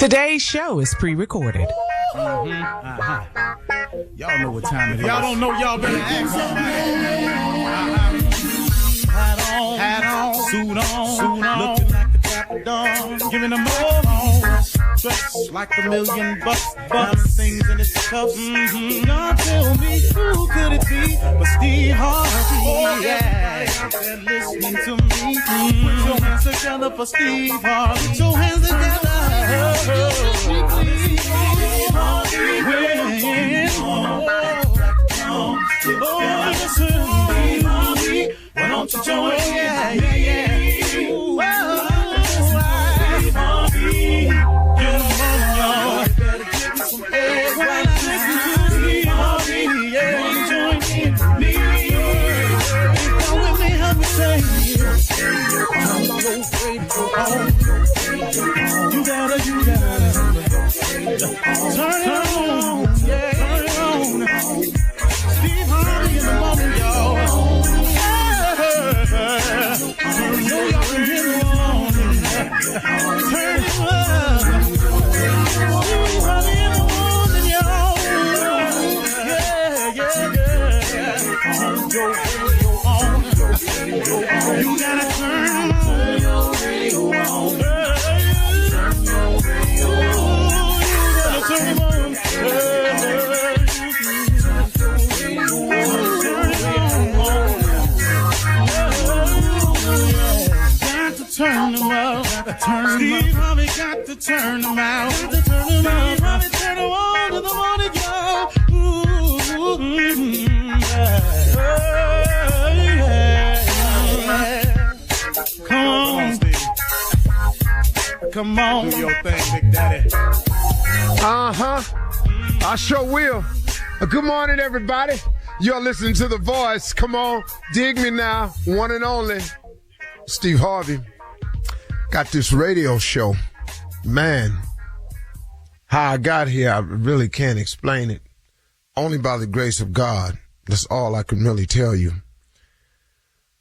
Today's show is pre-recorded. Y'all know what time it is. Y'all don't know, y'all better ask somebody. Hat on, suit on, looking like the Dapper Dawn, giving them all dressed like $1,000,000, things in its cups. Now tell me, who could it be but Steve Harvey? Oh, yeah, they're listening to me. Put your hands together for Steve Harvey. Put your hands together. Steve Harvey, why don't you join? Yeah. Steve Harvey, get on, y'all. Better give me some eggs. Why not listen to Steve Harvey? Yeah, join me. Come with me, help me say. I'm so afraid to go home. You gotta turn it on. Yeah, turn it on. Steve Harvey in the morning, y'all. You gotta turn your radio on. Turn your radio on. You gotta turn it on. Turn them out. Steve Harvey got to turn them out. Steve Harvey turn them on to the morning, y'all. Come on, Steve. Come on. Do your thing, Big Daddy. I sure will. Good morning, everybody. You're listening to The Voice. Come on, dig me now. One and only Steve Harvey. Got this radio show. Man, how I got here, I really can't explain it. Only by the grace of God. That's all I can really tell you.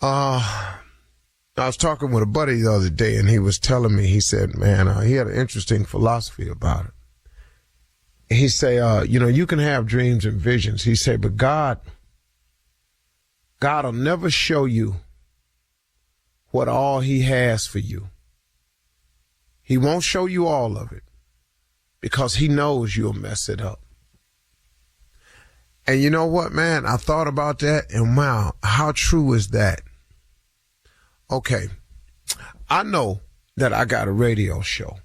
I was talking with a buddy the other day, and he was telling me, he said, man, he had an interesting philosophy about it. He said, you can have dreams and visions. He said, but God will never show you what all he has for you. He won't show you all of it because he knows you'll mess it up. And you know what, man? I thought about that, and wow, how true is that? Okay, I know that I got a radio show.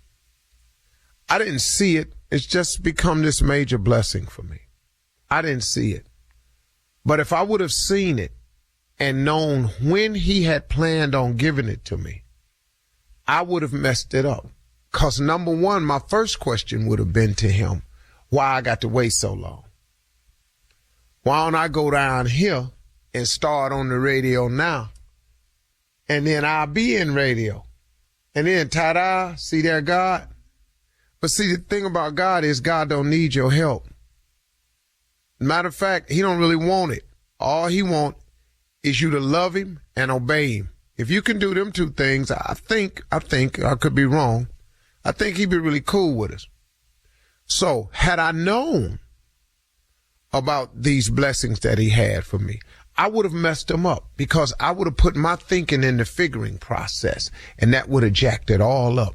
I didn't see it. It's just become this major blessing for me. I didn't see it. But if I would have seen it and known when he had planned on giving it to me, I would have messed it up. Because number one, my first question would have been to him, why I got to wait so long? Why don't I go down here and start on the radio now? And then I'll be in radio. And then, ta-da, see there, God? But see, the thing about God is God don't need your help. Matter of fact, he don't really want it. All he wants is you to love him and obey him. If you can do them two things, I think, I could be wrong. I think he'd be really cool with us. So had I known about these blessings that he had for me, I would have messed them up because I would have put my thinking in the figuring process, and that would have jacked it all up.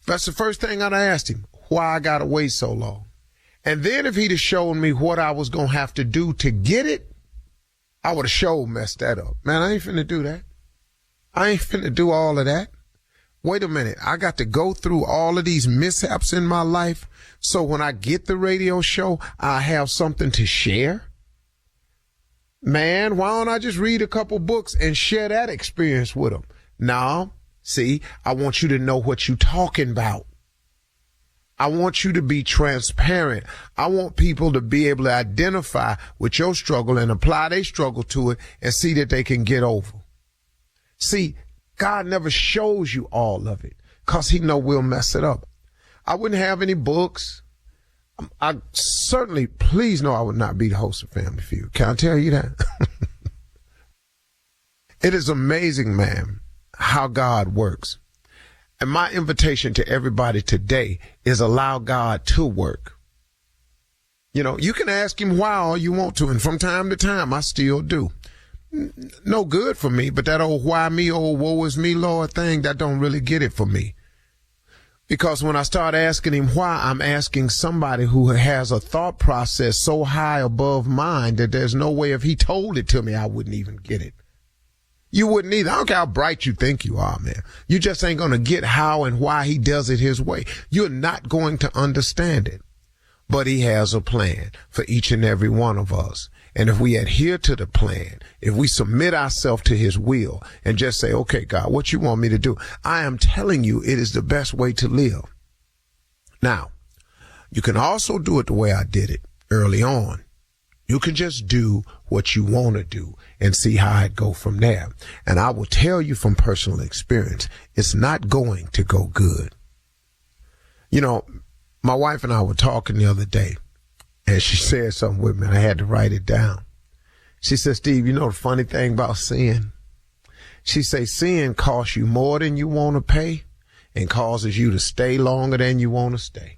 That's the first thing I'd have asked him, why I got to wait so long. And then if he'd have shown me what I was going to have to do to get it, I would have sure messed that up. Man, I ain't finna do that. I ain't finna do all of that. Wait a minute. I got to go through all of these mishaps in my life so when I get the radio show, I have something to share. Man, why don't I just read a couple books and share that experience with them? No. See, I want you to know what you're talking about. I want you to be transparent. I want people to be able to identify with your struggle and apply their struggle to it and see that they can get over. See, God never shows you all of it because he know we'll mess it up. I wouldn't have any books. I certainly, please know I would not be the host of Family Feud. Can I tell you that? It is amazing, man, how God works. And my invitation to everybody today is allow God to work. You know, you can ask him why all you want to, and from time to time, I still do. No good for me, but that old why me, old woe is me, Lord thing, that don't really get it for me. Because when I start asking him why, I'm asking somebody who has a thought process so high above mine that there's no way if he told it to me, I wouldn't even get it. You wouldn't either. I don't care how bright you think you are, man. You just ain't going to get how and why he does it his way. You're not going to understand it. But he has a plan for each and every one of us. And if we adhere to the plan, if we submit ourselves to his will and just say, okay, God, what you want me to do? I am telling you, it is the best way to live. Now, you can also do it the way I did it early on. You can just do what you want to do and see how it go from there. And I will tell you from personal experience, it's not going to go good. You know, my wife and I were talking the other day, and she said something with me, and I had to write it down. She said, Steve, you know the funny thing about sin? She said, sin costs you more than you want to pay and causes you to stay longer than you want to stay.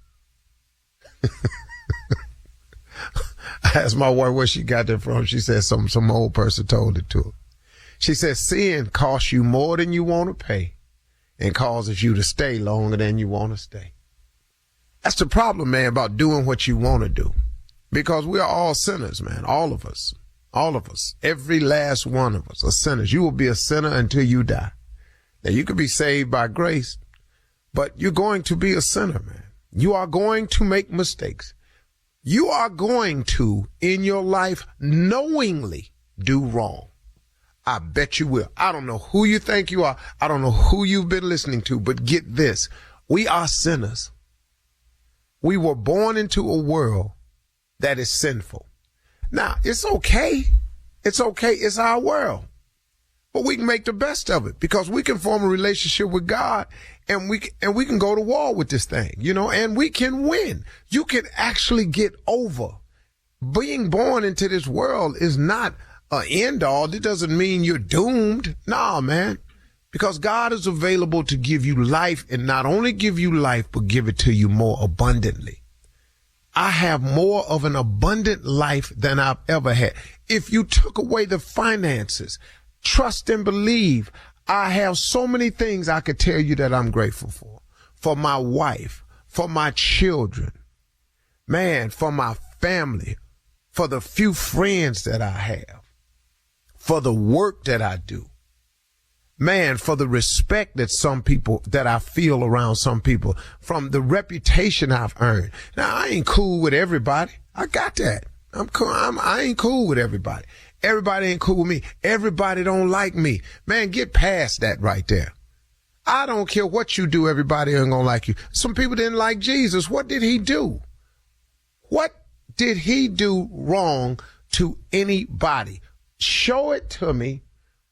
I asked my wife where she got that from. She said some old person told it to her. She said, sin costs you more than you want to pay and causes you to stay longer than you want to stay. That's the problem, man, about doing what you want to do. Because we are all sinners, man. All of us. All of us. Every last one of us are sinners. You will be a sinner until you die. Now, you could be saved by grace, but you're going to be a sinner, man. You are going to make mistakes. You are going to, in your life, knowingly do wrong. I bet you will. I don't know who you think you are. I don't know who you've been listening to, but get this. We are sinners. We were born into a world that is sinful. Now, it's okay. It's okay. It's our world. But we can make the best of it because we can form a relationship with God and we can go to war with this thing, you know, and we can win. You can actually get over. Being born into this world is not an end all. It doesn't mean you're doomed. Nah, man. Because God is available to give you life, and not only give you life, but give it to you more abundantly. I have more of an abundant life than I've ever had. If you took away the finances, trust and believe, I have so many things I could tell you that I'm grateful for my wife, for my children, man, for my family, for the few friends that I have, for the work that I do. Man, for the respect that I feel around some people, from the reputation I've earned. Now, I ain't cool with everybody. I got that. I'm cool. I ain't cool with everybody. Everybody ain't cool with me. Everybody don't like me. Man, get past that right there. I don't care what you do. Everybody ain't gonna like you. Some people didn't like Jesus. What did he do? What did he do wrong to anybody? Show it to me.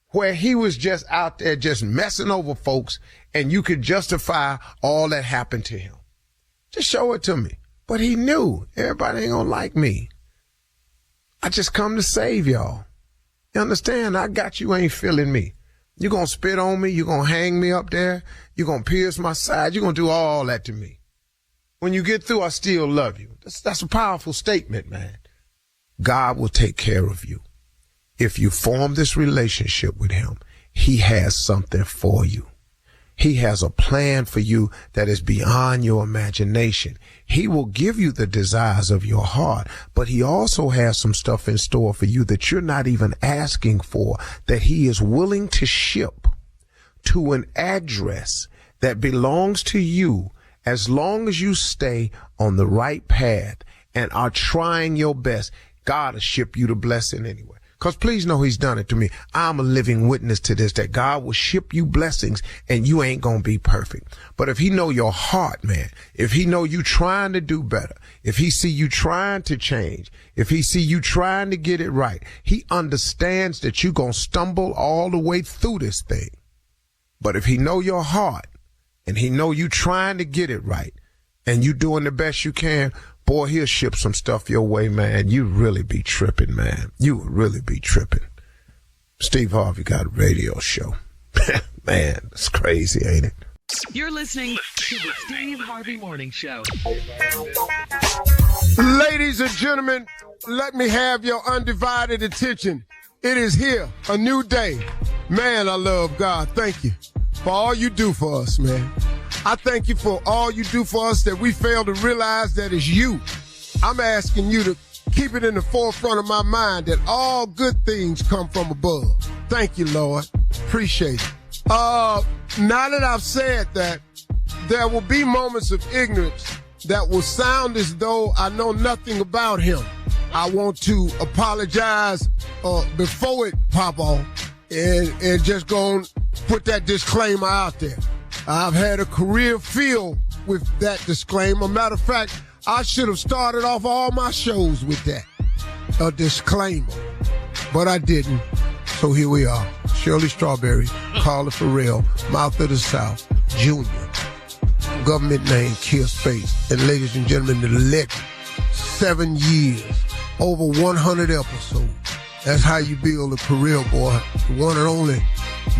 Where he was just out there just messing over folks and you could justify all that happened to him. Just show it to me. But he knew everybody ain't gonna like me. I just come to save y'all. You understand? I got you, ain't feeling me. You're gonna spit on me. You're gonna hang me up there. You're gonna pierce my side. You're gonna do all that to me. When you get through, I still love you. That's a powerful statement, man. God will take care of you. If you form this relationship with him, he has something for you. He has a plan for you that is beyond your imagination. He will give you the desires of your heart, but he also has some stuff in store for you that you're not even asking for, that he is willing to ship to an address that belongs to you as long as you stay on the right path and are trying your best. God will ship you the blessing anyway. Because please know he's done it to me. I'm a living witness to this, that God will ship you blessings and you ain't going to be perfect. But if he know your heart, man, if he know you trying to do better, if he see you trying to change, if he see you trying to get it right, he understands that you're going to stumble all the way through this thing. But if he know your heart and he know you trying to get it right and you doing the best you can, boy, he'll ship some stuff your way, man. You really be tripping, man. You would really be tripping. Steve Harvey got a radio show. Man, it's crazy, ain't it? You're listening to the Steve Harvey Morning Show. Ladies and gentlemen, let me have your undivided attention. It is here, a new day. Man, I love God. Thank you for all you do for us, man. I thank you for all you do for us that we fail to realize that it's you. I'm asking you to keep it in the forefront of my mind that all good things come from above. Thank you, Lord. Appreciate it. Now that I've said that, there will be moments of ignorance that will sound as though I know nothing about him. I want to apologize before it pop off and just go and put that disclaimer out there. I've had a career filled with that disclaimer. Matter of fact, I should have started off all my shows with that, a disclaimer, but I didn't. So here we are. Shirley Strawberry, Carla Farrell, Mouth of the South, Junior, government name, Kill Space, and ladies and gentlemen, the legend, 7 years, over 100 episodes. That's how you build a career, boy. The one and only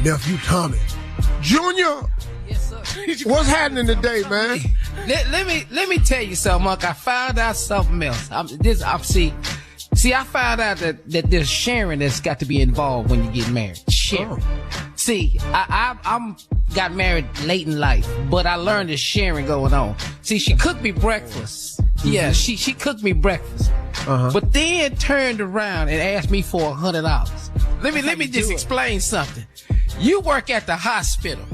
Nephew Tommy. Junior, yes, sir. What's happening today, man? Let me tell you something, Unc. I found out something else. See, I found out that there's sharing that's got to be involved when you get married. Sharing. Oh. See, I'm got married late in life, but I learned there's sharing going on. See, she cooked me breakfast. Yeah, she cooked me breakfast. But then turned around and asked me for $100. Let me just explain something. You work at the hospital.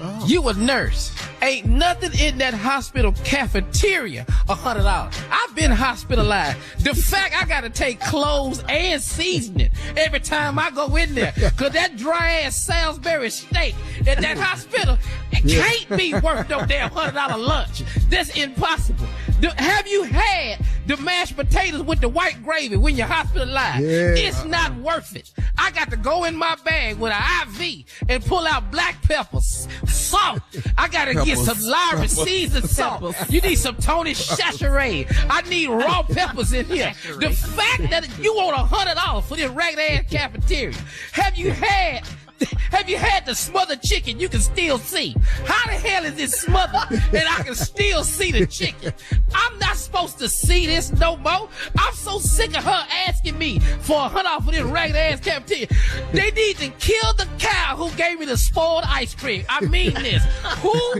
Oh. You a nurse. Ain't nothing in that hospital cafeteria $100. I've been hospitalized. The fact I gotta take clothes and seasoning every time I go in there, cause that dry ass Salisbury steak at that hospital, it can't be worth no damn $100 lunch. That's impossible. Have you had the mashed potatoes with the white gravy when you're hospitalized? Yeah. It's not worth it. I got to go in my bag with an IV and pull out black peppers, salt. I gotta get some Lyra seasoned salt. You need some Tony Chachere. I need raw peppers in here. The fact that you want $100 for this ragged ass cafeteria. Have you had the smothered chicken you can still see? How the hell is it smothered and I can still see the chicken? I'm not supposed to see this no more. I'm so sick of her asking me for $100 for this ragged ass cafeteria. They need to kill the cow who gave me the spoiled ice cream. I mean this. Who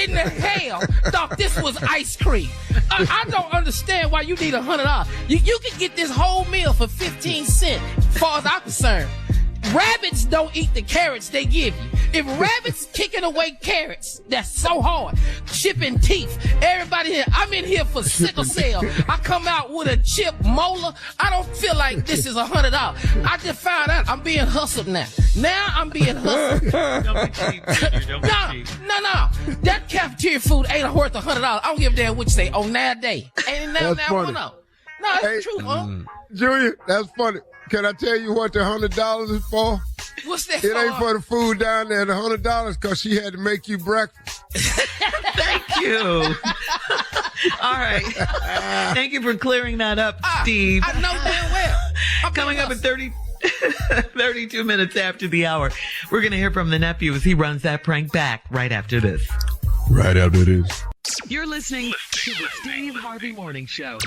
in the hell thought this was ice cream? I don't understand why you need $100. You can get this whole meal for 15 cents as far as I'm concerned. Rabbits don't eat the carrots they give you. If rabbits kicking away carrots, that's so hard. Chipping teeth. Everybody here, I'm in here for sickle cell. I come out with a chipped molar. I don't feel like this is $100. I just found out I'm being hustled now. Now I'm being hustled. Don't be cheap, Junior. Don't be cheap. No. That cafeteria food ain't worth $100. I don't give a damn what you say. On that day. Ain't now funny. No, it's true, huh? Junior, that's funny. Can I tell you what the $100 is for? What's that It for? ain't for the food down there. The $100 because she had to make you breakfast. Thank you. All right. Thank you for clearing that up, Steve. I know damn well. Coming up at 32 minutes after the hour, we're going to hear from the nephew as he runs that prank back right after this. Right after this. You're listening to the Steve Harvey Morning Show.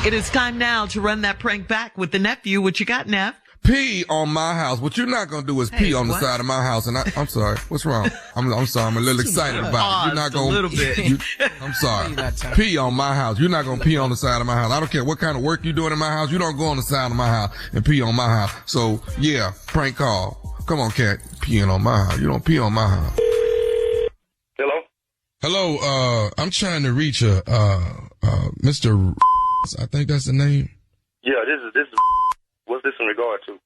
It is time now to run that prank back with the nephew. What you got, Neff? Pee on my house. What you're not going to do is pee on the side of my house. And I'm sorry. What's wrong? I'm sorry. I'm a little excited about it. You're not going a little bit. I'm sorry. Pee on my house. You're not going to pee on the side of my house. I don't care what kind of work you're doing in my house. You don't go on the side of my house and pee on my house. So, yeah, prank call. Come on, cat. Peeing on my house. You don't pee on my house. Hello, I'm trying to reach Mr. I think that's the name. Yeah, this is. What's this in regard to?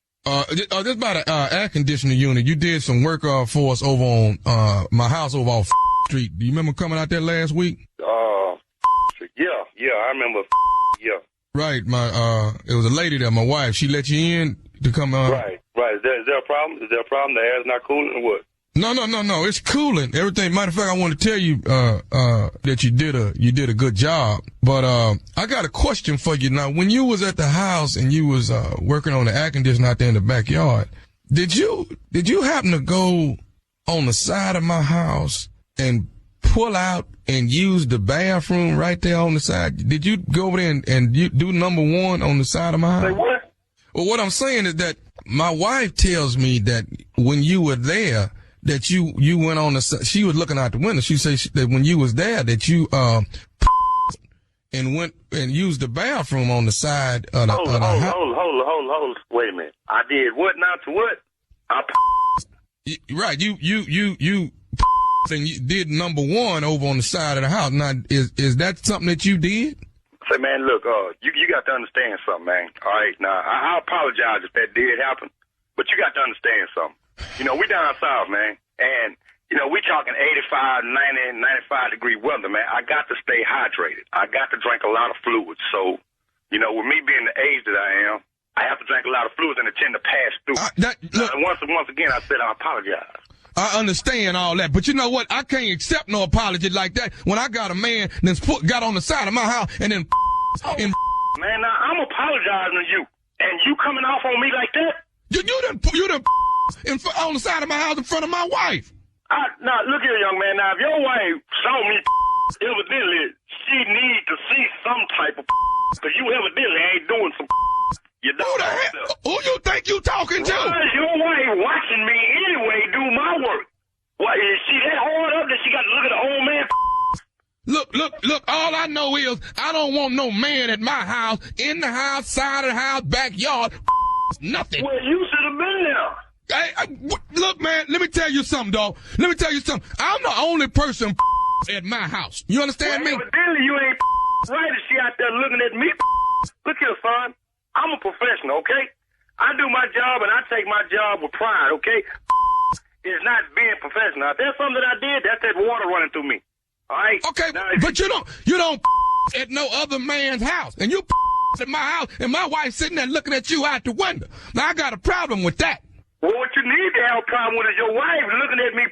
This about an air conditioning unit. You did some work for us over on my house over off Street. Do you remember coming out there last week? Yeah, I remember. Yeah. Right, it was a lady there, my wife. She let you in to come. Right. Is there a problem? Is there a problem? The air's not cooling or what? No. It's cooling. Everything. Matter of fact, I want to tell you, that you did a good job. But, I got a question for you. Now, when you was at the house and you was, working on the air conditioner out there in the backyard, did you happen to go on the side of my house and pull out and use the bathroom right there on the side? Did you go over there and you do number one on the side of my house? Say what? Well, what I'm saying is that my wife tells me that when you were there, that you went on she was looking out the window. She said that when you was there, that you, and went and used the bathroom on the side of the house. Hold. Wait a minute. I did what now to what? Right. You and you did number one over on the side of the house. Now, is that something that you did? Say, man, look, you got to understand something, man. All right, now, I apologize if that did happen, but you got to understand something. You know, we down south, man, and, you know, we talking 85, 90, 95-degree weather, man. I got to stay hydrated. I got to drink a lot of fluids. So, you know, with me being the age that I am, I have to drink a lot of fluids and it tend to pass through. And once again, I said I apologize. I understand all that, but you know what? I can't accept no apology like that when I got a man that's got on the side of my house and then Man, now I'm apologizing to you, and you coming off on me like that? You done on the side of my house in front of my wife. Now, look here, young man. Now, if your wife saw me, evidently, she need to see some type of because you evidently ain't doing some you know who the hell? Who you think you talking to? Why is your wife watching me anyway do my work? What, is she that hard up that she got to look at the old man? Look, all I know is I don't want no man at my house, in the house, side of the house, backyard, nothing. Well, you should have been there. Look, man, let me tell you something, dog. Let me tell you something. I'm the only person at my house. You understand me? Evidently, you ain't right if she out there looking at me. Look here, son. I'm a professional, okay? I do my job, and I take my job with pride, okay? It's not being professional. If there's something that I did, that's that water running through me, all right? Okay, now, but you don't at no other man's house, and you at my house, and my wife sitting there looking at you out the window. Now, I got a problem with that. Well, what you need to have a problem with is your wife looking at me.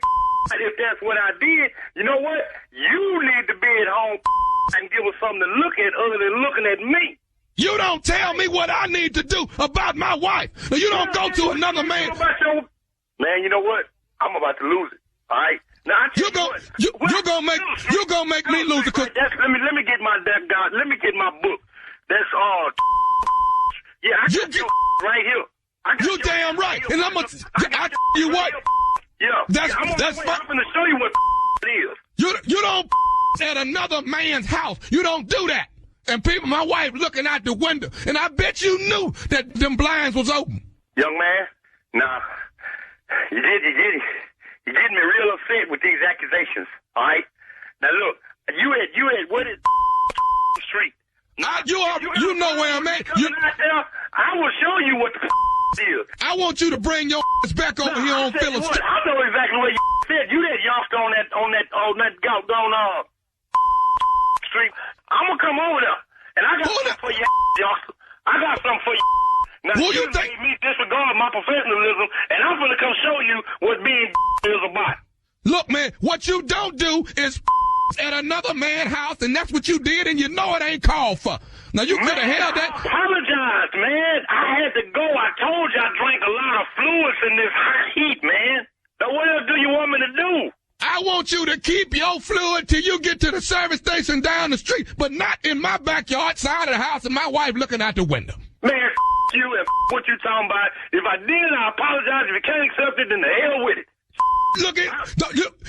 If that's what I did, you know what? You need to be at home and give us something to look at other than looking at me. You don't tell me what I need to do about my wife. Now, you don't go to another man. Man, you know what? I'm about to lose it. All right. Now you're gonna make me lose it. Let me get my book. That's all. Yeah, I got you right here. You damn right. And I'm gonna you what? Yeah. I'm gonna show you what it is. You don't at another man's house. You don't do that. And my wife looking out the window, and I bet you knew that them blinds was open. Young man, nah, you getting me real upset with these accusations. All right, now look, you had what is street? You know where I'm at. I will show you what the is. I want you to bring your back over here on Phillips Street. I know exactly what you said. You that youngster on that doggone street. I'm gonna come over there, and I got something for you, youngster. I got something for you. Now, who you think? Made me disregard my professionalism, and I'm gonna come show you what being is about. Look, man, what you don't do is at another man's house, and that's what you did, and you know it ain't called for. Now, you could have held that. I apologize, man. I had to go. I told you I drank a lot of fluids in this hot heat, man. Now, what else do you want me to do? I want you to keep your fluid till you get to the service station down the street, but not in my backyard, side of the house, and my wife looking out the window. Man, you and what you talking about. If I did, I apologize. If you can't accept it, then the hell with it. Look,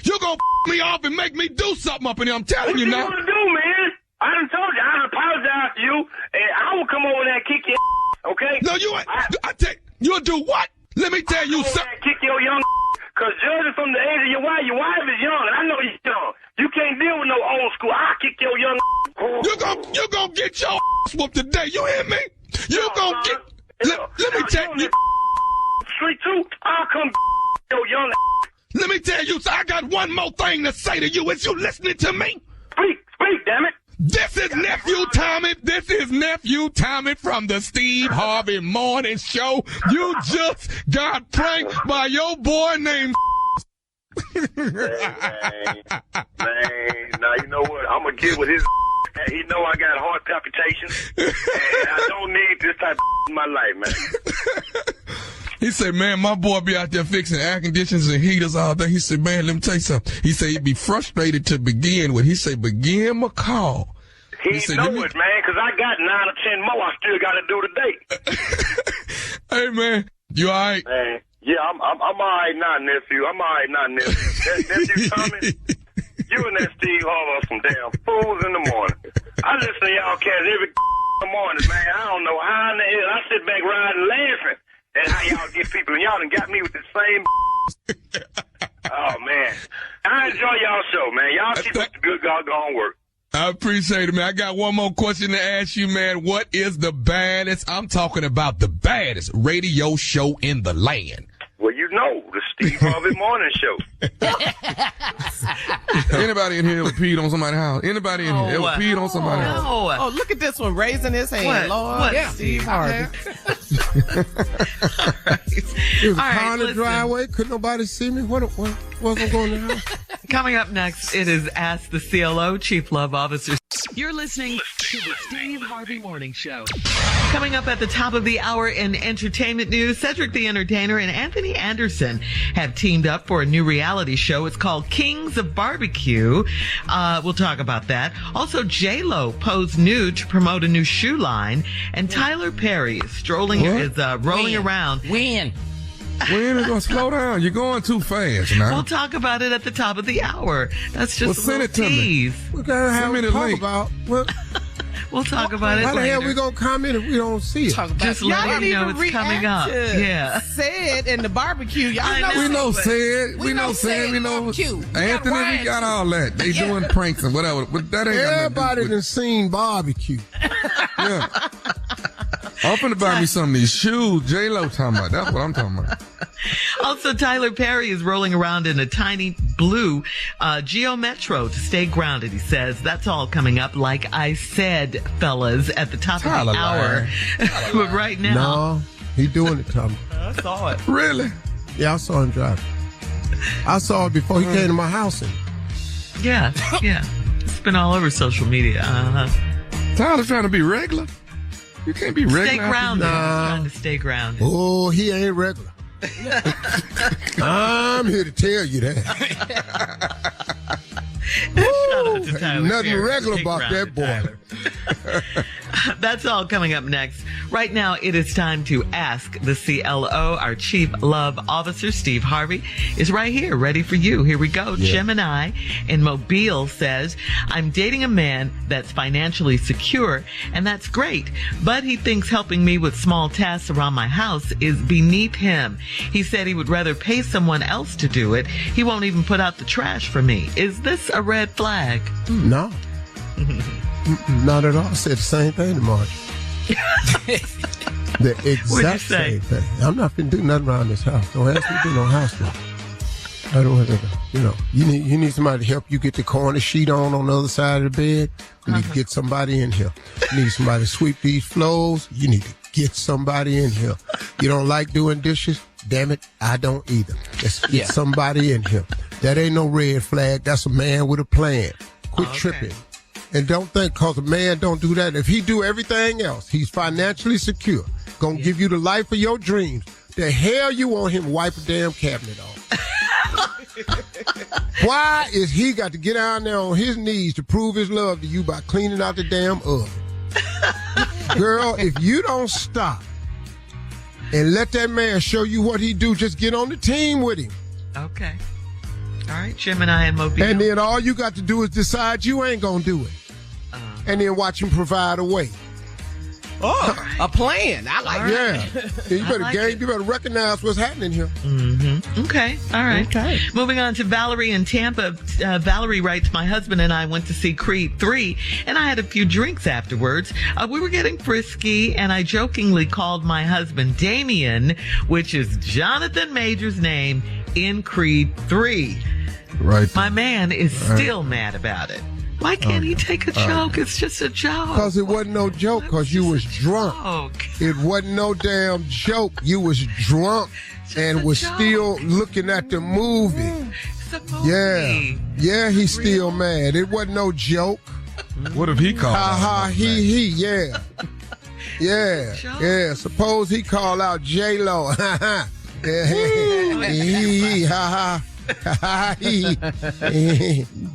you're going to me off and make me do something up in here. I'm telling you now. What you want to do, man? I done told you. I apologize to you, and I will come over there and kick your okay? No, you ain't. You'll do what? Let me tell you something. Kick your young because judging from the age of your wife is young, and I know you're young. You can't deal with no old school. I'll kick your young You're gonna get your whooped today. You hear me? You're gonna get... Let me tell you... Street 2, I'll come your young Let me tell you, I got one more thing to say to you. Is you listening to me? Speak, damn it. This is Nephew Tommy. This is Nephew Tommy from the Steve Harvey Morning Show. You just got pranked by your boy named Man, now you know what? I'm going to get with his he know I got heart palpitations, and I don't need this type of in my life, man. He said, man, my boy be out there fixing air conditioners and heaters all day. He said, man, let me tell you something. He said he'd be frustrated to begin with. He said, but give him a call. He said, know it, man, because I got 9 or 10 more I still got to do today. Hey, man, you all right? Man, yeah, I'm all right now, nephew. I'm all right now, nephew. Nephew Tommy, you and that Steve Harvey are some damn fools in the morning. I listen to y'all cats every morning, man. I don't know how in the hell. I sit back riding laughing at how y'all get people, and y'all done got me with the same. Oh, man. I enjoy y'all show, man. Y'all keep up the good doggone work. I appreciate it, man. I got one more question to ask you, man. What is the baddest, I'm talking about the baddest radio show in the land? Well, you know, the Steve Harvey Morning Show. Anybody in here ever peed on somebody's house? Anybody in here ever peed on somebody's house? No. Oh, look at this one raising his hand. What? Lord, yeah. Steve Harvey. It was All right, behind the listen. driveway. Couldn't nobody see me. What was going on? Coming up next, it is Ask the CLO, Chief Love Officer. You're listening to the Steve Harvey Morning Show. Coming up at the top of the hour in entertainment news, Cedric the Entertainer and Anthony Anderson have teamed up for a new reality show. It's called Kings of Barbecue. We'll talk about that. Also, J-Lo posed nude to promote a new shoe line, and Tyler Perry is rolling around. When are you going to slow down? You're going too fast now. We'll talk about it at the top of the hour. That's just send a it to little me. tease. We gotta have Send me to the talk link. about. Well, We'll talk about it how the later. hell we gonna comment if we don't see it? Talk about Just y'all letting don't you know even it's coming up. react to Yeah. Said in the barbecue. Y'all I know. know. We know but- Sid. We We know know Sid Sid. We know barbecue. We got Anthony. We Ryan, got too. all that. They doing pranks and whatever. But that ain't got nothing Everybody to do done with seen barbecue. Yeah. I'm finna buy me some of these shoes J-Lo talking about. That's what I'm talking about. Also, Tyler Perry is rolling around in a tiny blue Geo Metro to stay grounded, he says. That's all coming up, like I said, fellas, at the top Tyler of the hour. But right now, No, he doing it, Tommy. I saw it. Really? Yeah, I saw him driving. I saw it before he came to my house. yeah. It's been all over social media. Tyler's trying to be regular. You can't be regular. Stay grounded. Nah. He's trying to stay grounded. Oh, he ain't regular. I'm here to tell you that. Shout out to Tyler Nothing Perry. regular Stay about that grounded, boy. Tyler. That's all coming up next. Right now, it is time to ask the CLO. Our Chief Love Officer, Steve Harvey, is right here, ready for you. Here we go. Gemini in Mobile says, I'm dating a man that's financially secure, and that's great, but he thinks helping me with small tasks around my house is beneath him. He said he would rather pay someone else to do it. He won't even put out the trash for me. Is this a red flag? No. Not at all. I said the same thing to Margie. The What'd you exact say? same thing. I'm not finna do nothing around this house. Don't ask me to do no house work. I don't have to, you need somebody to help you get the corner sheet on the other side of the bed. You need to get somebody in here. You need somebody to sweep these floors. You need to get somebody in here. You don't like doing dishes? Damn it, I don't either. Let's get somebody in here. That ain't no red flag. That's a man with a plan. Quit tripping. And don't think, cause a man don't do that. If he do everything else, he's financially secure. Gonna give you the life of your dreams. The hell you want him to wipe a damn cabinet off? Why is he got to get down there on his knees to prove his love to you by cleaning out the damn oven? Girl, if you don't stop and let that man show you what he do, just get on the team with him. Okay. All right, Gemini and Mobile. And then all you got to do is decide you ain't gonna do it. And then watch him provide a way. Oh, a plan. I like Yeah. You better like it. you better recognize what's happening here. Okay. All right. Okay. Moving on to Valerie in Tampa. Valerie writes, my husband and I went to see Creed 3, and I had a few drinks afterwards. We were getting frisky, and I jokingly called my husband Damien, which is Jonathan Major's name in Creed 3. Right. My man is still mad about it. Why can't he take a joke? It's just a joke. Because it wasn't no joke, because you was drunk. Okay. It wasn't no damn joke. You was drunk and was still looking at the movie. It's a movie. Yeah, he's still mad. It wasn't no joke. What if he called? Ha ha, he, yeah. Yeah, yeah. Suppose he call out J-Lo.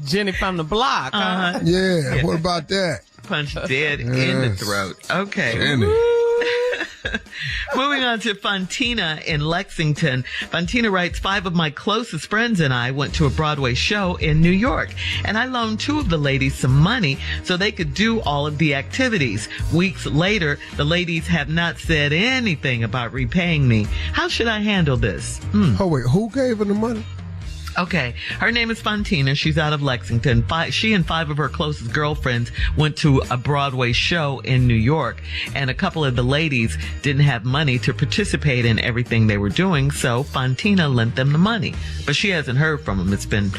Jenny from the block. Huh? Yeah, what about that? Punch dead in the throat. Okay. Moving on to Fontina in Lexington. Fontina writes, 5 of my closest friends and I went to a Broadway show in New York, and I loaned 2 of the ladies some money so they could do all of the activities. Weeks later, the ladies have not said anything about repaying me. How should I handle this? Oh, wait, who gave her the money? Okay. Her name is Fontina. She's out of Lexington. She and 5 of her closest girlfriends went to a Broadway show in New York, and a couple of the ladies didn't have money to participate in everything they were doing, so Fontina lent them the money. But she hasn't heard from them. It's been,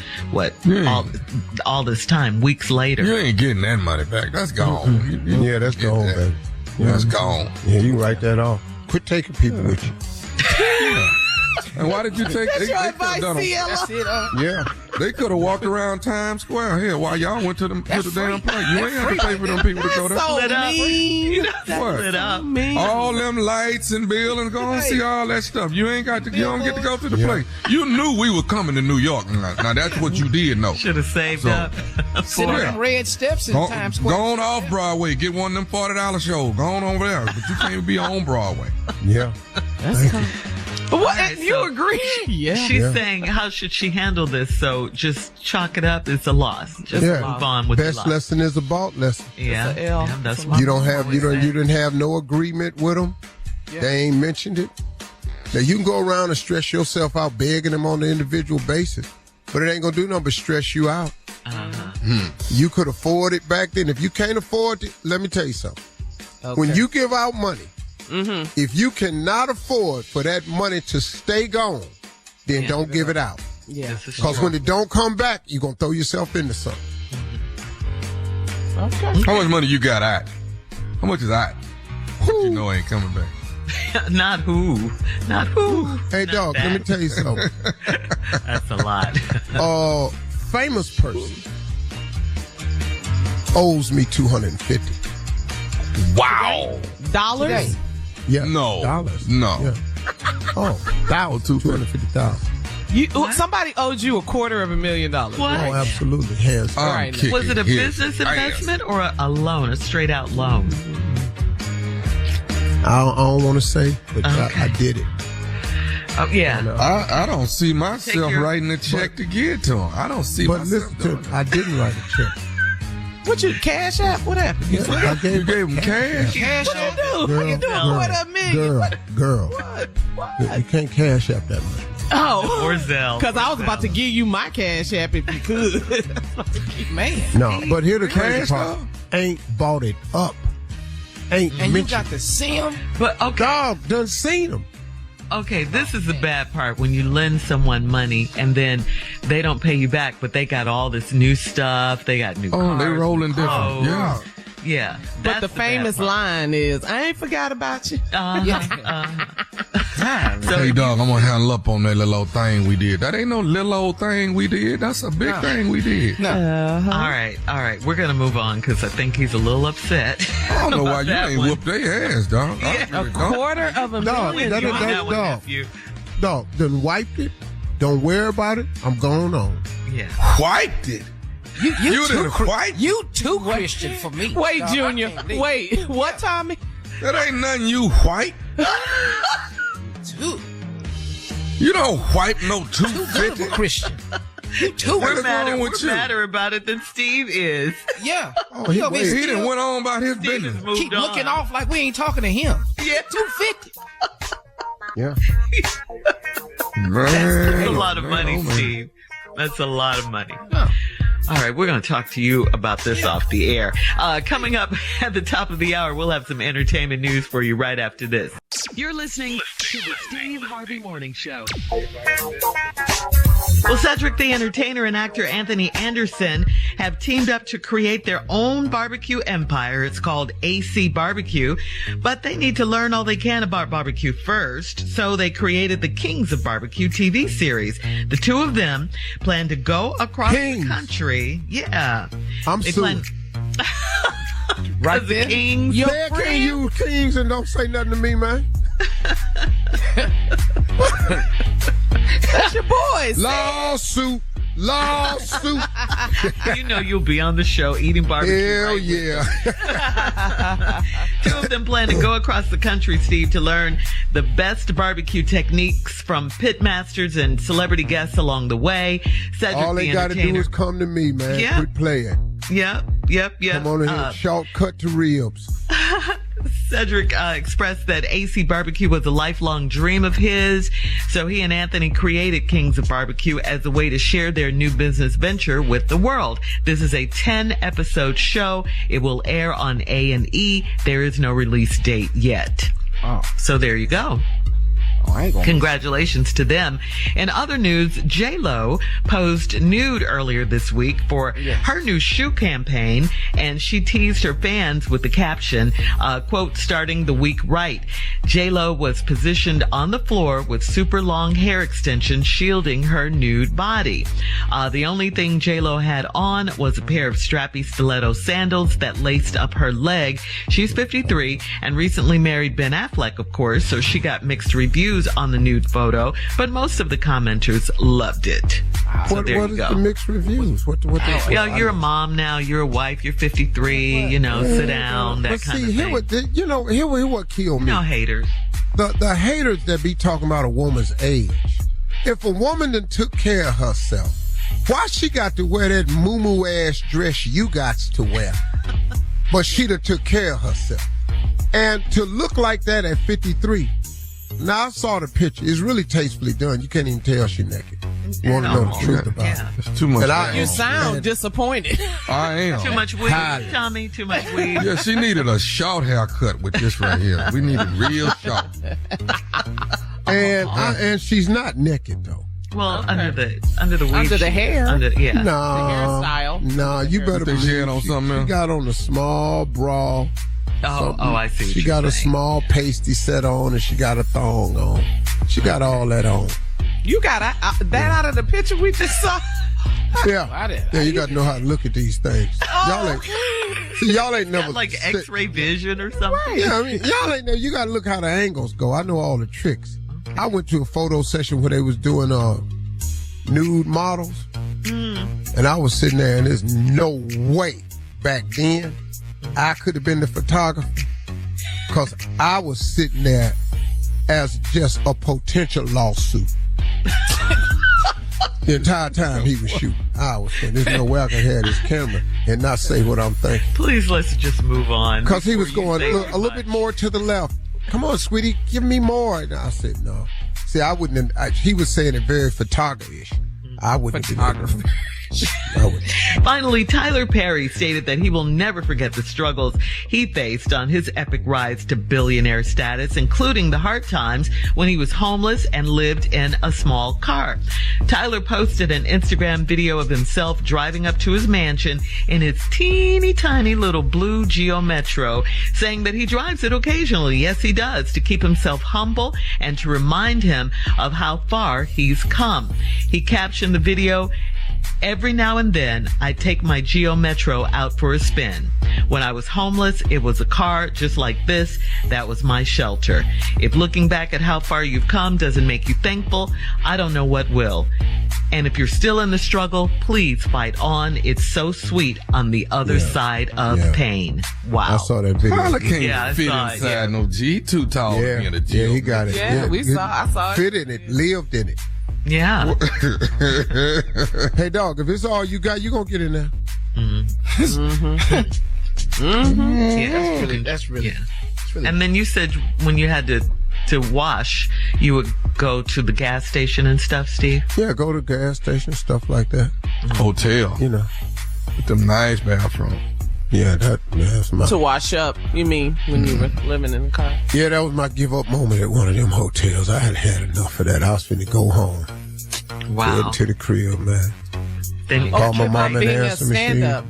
all this time, weeks later. You ain't getting that money back. That's gone. Yeah, that's gone, baby. Yeah, that's gone. Yeah, you can write that off. Quit taking people with you. And why did you take? That's your advice, CLO. That's it. Yeah. They could have walked around Times Square here while y'all went to the damn play. You ain't have to pay for them people to go there. So mean. What? Lit up. All them lights and bill and go and see all that stuff. You ain't got to. You don't get to go to the play. You knew we were coming to New York. Now that's what you did know. Should have saved up. Sit on them red steps in Times Square. Go on off Broadway. Get one of them $40 shows. Go on over there. But you can't be on Broadway. Yeah. That's cool. But what? Right, You so agree? Yeah. She's saying, how should she handle this? So just chalk it up. It's a loss. Just move on with the Best loss. lesson is a bought lesson. Yeah. It's a L. Yeah, that's You what don't I'm have always saying. you didn't have no agreement with them. Yeah. They ain't mentioned it. Now you can go around and stress yourself out begging them on an individual basis, but it ain't gonna do nothing but stress you out. You could afford it back then. If you can't afford it, let me tell you something. Okay. When you give out money, if you cannot afford for that money to stay gone, then don't give it out. Yeah. Because when it don't come back, you're going to throw yourself into something. Okay. How much money you got out? How much is out? You know ain't coming back. Not who. Hey, dog, let me tell you something. That's a lot. Famous person owes me $250. Wow. Dollars? Yeah. No. Dollars. No. Yeah. Oh, $250,000. Somebody owed you $250,000. What? Oh, absolutely. Hands down. Right. Was it a business investment or a loan, a straight out loan? I don't want to say, but I did it. Oh, yeah. I don't see myself writing a check to give to him. I don't see But myself listen to doing it. I didn't write a check. What you cash app? What happened? Yeah, I You gave him cash? Cash What app. you do? Girl, What you doing? girl, $250,000? Girl. What? You can't cash app that money. Oh. Or Zelle. Because I was about to give you my cash app if you could. Man. No, but here the crazy Cash part. up? Ain't bought it up. Ain't And you mentioned. got to see him. But okay. Dog done seen them. Okay, this is the bad part when you lend someone money and then they don't pay you back, but they got all this new stuff. They got new cars. Oh, they rolling different. clothes. Yeah. Yeah. But that's the famous bad part. line is, I ain't forgot about you. Hey, dog, I'm going to handle up on that little old thing we did. That ain't no little old thing we did. That's a big thing we did. All right. We're going to move on because I think he's a little upset. I don't know why you that ain't one. whooped their ass, dog. I really don't. $250,000. Dog, that- You on that one, dog. nephew. Dog done wiped it. Don't worry about it. I'm going on. Yeah. Wiped it. You done wiped? You too Christian for me. Wait, Dog, I Junior. can't believe Wait. What, Tommy? That ain't nothing you white. Too You don't wipe no good of a 250. Christian. You too. What is wrong with We're you? madder about it than Steve is. Yeah. Oh, he You know, we waited. He done still went on about his Steve business. has moved keep on. looking off like we ain't talking to him. Yeah. 250. Yeah. That's a Man. lot of money, man. Steve. That's a lot of money. All right, we're going to talk to you about this off the air. Coming up at the top of the hour, we'll have some entertainment news for you right after this. You're listening to the Steve Harvey Morning Show. Well, Cedric the Entertainer and actor Anthony Anderson have teamed up to create their own barbecue empire. It's called AC Barbecue, but they need to learn all they can about barbecue first. So they created the Kings of Barbecue TV series. The two of them plan to go across Kings. the country. Yeah. I'm They suing. plan- Right there. Kings. Your Man, friend. can't use kings and don't say nothing to me, man. That's your boys. Lawsuit. You know you'll be on the show eating barbecue. Hell right? yeah. Two of them plan to go across the country, Steve, to learn the best barbecue techniques from pit masters and celebrity guests along the way. Cedric, All they got to do is come to me, man. Yeah. Quit playing. Yep. Come on in here. Shortcut to ribs. Cedric expressed that AC Barbecue was a lifelong dream of his, so he and Anthony created Kings of Barbecue as a way to share their new business venture with the world. This is a 10-episode show. It will air on A&E. There is no release date yet. Oh. So there you go. Congratulations to them. In other news, J-Lo posed nude earlier this week for her new shoe campaign, and she teased her fans with the caption, quote, starting the week right. J-Lo was positioned on the floor with super long hair extensions shielding her nude body. The only thing J-Lo had on was a pair of strappy stiletto sandals that laced up her leg. She's 53 and recently married Ben Affleck, of course, so she got mixed reviews on the nude photo, but most of the commenters loved it. So What there is you go. the mixed reviews? What they say? Yeah, you're a mom now, you're a wife, you're 53, sit down, that But kind see, of thing. here what killed me. No haters. The haters that be talking about a woman's age. If a woman done took care of herself, why she got to wear that moo-moo ass dress you got to wear? But she done took care of herself. And to look like that at 53, now I saw the picture. It's really tastefully done. You can't even tell she naked. You want to know the truth about it. It's too much. You sound disappointed. I am. Too much weed, Tommy, too much weed. Yeah, she needed a short haircut with this right here. We needed real short. And she's not naked though. Well, under the weave. Under the hair. No, The hairstyle. No, you better Think she believe had on something she else? got on a small bra. Oh, I see. She got a small pasty set on, and she got a thong on. She got all that on. You got that out of the picture we just saw. Yeah, you got to know how to look at these things. Y'all ain't never like X-ray vision or something. Yeah, I mean, y'all ain't never. You got to look how the angles go. I know all the tricks. I went to a photo session where they was doing nude models, and I was sitting there, and there's no way back then I could have been the photographer, because I was sitting there as just a potential lawsuit. The entire time he was shooting, I was saying, there's no way I can have this camera and not say what I'm thinking. Please, let's just move on. Because he was going a little bit more to the left. Come on, sweetie, give me more. And I said, no. See, I wouldn't have, he was saying it very photography-ish. I wouldn't have been. Finally, Tyler Perry stated that he will never forget the struggles he faced on his epic rise to billionaire status, including the hard times when he was homeless and lived in a small car. Tyler posted an Instagram video of himself driving up to his mansion in his teeny tiny little blue Geo Metro, saying that he drives it occasionally. Yes, he does, to keep himself humble and to remind him of how far he's come. He captioned the video, "Every now and then, I take my Geo Metro out for a spin. When I was homeless, it was a car just like this. That was my shelter. If looking back at how far you've come doesn't make you thankful, I don't know what will. And if you're still in the struggle, please fight on. It's so sweet on the other side of pain." Wow. I saw that video. Tyler can't fit inside no G. He too tall to be in a G. Yeah, he got it. Yeah, I saw it. Fit in it, lived in it. Yeah. Hey, dog, if it's all you got, you gonna get in there. Yeah, that's really. And then you said when you had to wash, you would go to the gas station and stuff, Steve? Yeah, go to the gas station, stuff like that. Hotel. You know. With them nice bathrooms. Yeah, that's my... To wash up, you mean, when you were living in the car? Yeah, that was my give-up moment at one of them hotels. I had enough of that. I was finna go home. Wow. Head to the crib, man. Then call my mom and being a answer machine. stand-up,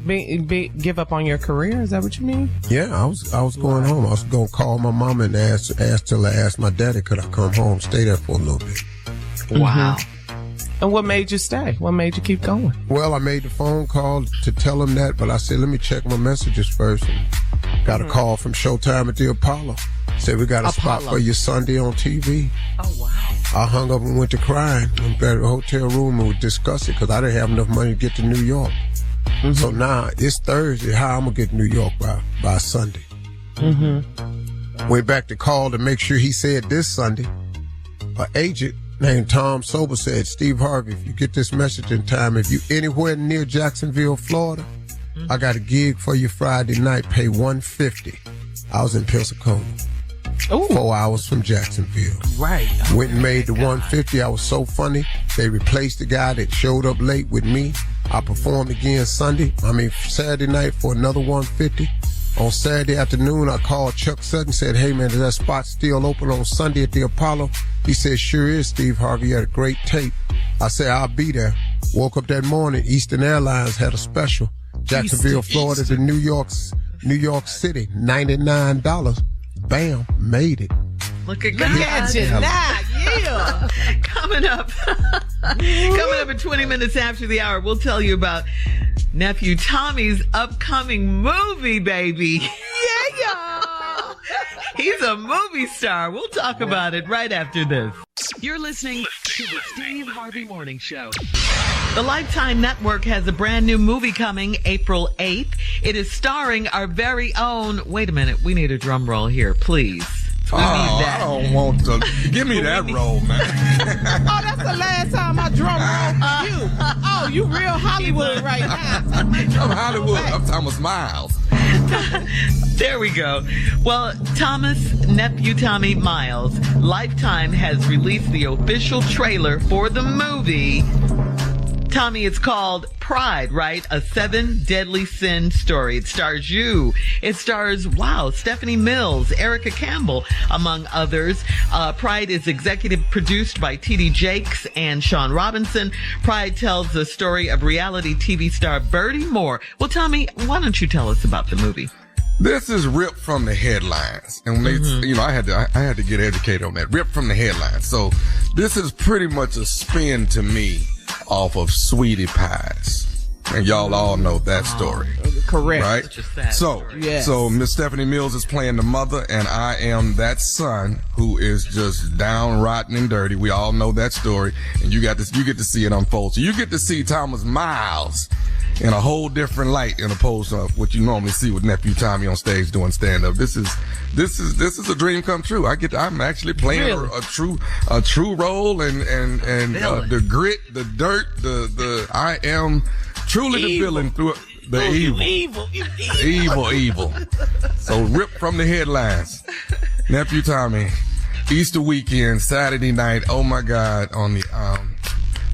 give up on your career? Is that what you mean? Yeah, I was going home. I was gonna call my mom and ask till I asked my daddy could I come home, stay there for a little bit. Wow. And what made you stay? What made you keep going? Well, I made the phone call to tell him that, but I said, let me check my messages first. And Got a call from Showtime at the Apollo. Said we got a spot for you Sunday on TV. Oh, wow. I hung up and went to crying. Went back to the hotel room and we discussed it because I didn't have enough money to get to New York. So now it's Thursday. How I'm going to get to New York by Sunday? Went back to call to make sure he said this Sunday. An agent named Tom Sober said, Steve Harvey, if you get this message in time, if you anywhere near Jacksonville, Florida, I got a gig for you Friday night, pay $150. I was in Pensacola. 4 hours from Jacksonville. Right. Went and made the $150. I was so funny. They replaced the guy that showed up late with me. I performed again Saturday night for another $150. On Saturday afternoon, I called Chuck Sutton, said, hey man, is that spot still open on Sunday at the Apollo? He said, sure is, Steve Harvey. You had a great tape. I said, I'll be there. Woke up that morning, Eastern Airlines had a special. Jacksonville, Florida to New York City, $99. Bam, made it. Look at God. Yeah. Coming up in 20 minutes after the hour, we'll tell you about Nephew Tommy's upcoming movie, baby. Yeah. He's a movie star. We'll talk about it right after this. You're listening to the Steve Harvey Morning Show. The Lifetime Network has a brand new movie coming April 8th. It is starring our very own, wait a minute, we need a drum roll here, please. We need that. I don't want to. Give me that roll, man. Oh, that's the last time I drum rolled you. Oh, you real Hollywood right now. I'm Hollywood. I'm Thomas Miles. There we go. Well, Nephew Tommy Miles, Lifetime has released the official trailer for the movie. Tommy, it's called Pride, right? A 7 Deadly Sin story. It stars you. It stars, Stephanie Mills, Erica Campbell, among others. Pride is executive produced by T.D. Jakes and Sean Robinson. Pride tells the story of reality TV star Birdie Moore. Well, Tommy, why don't you tell us about the movie? This is ripped from the headlines. And when I had to get educated on that. Ripped from the headlines. So this is pretty much a spin to me off of Sweetie Pies. And y'all all know that story. Correct. Right? Such a sad So story. Miss Stephanie Mills is playing the mother, and I am that son who is just down rotten and dirty. We all know that story. And you get to see it unfold. So you get to see Thomas Miles in a whole different light in opposed to what you normally see with Nephew Tommy on stage doing stand-up. This is a dream come true. I'm actually playing a true role and the grit, the dirt, I am truly the villain through the evil. So ripped from the headlines. Nephew Tommy, Easter weekend, Saturday night. Oh my God, on the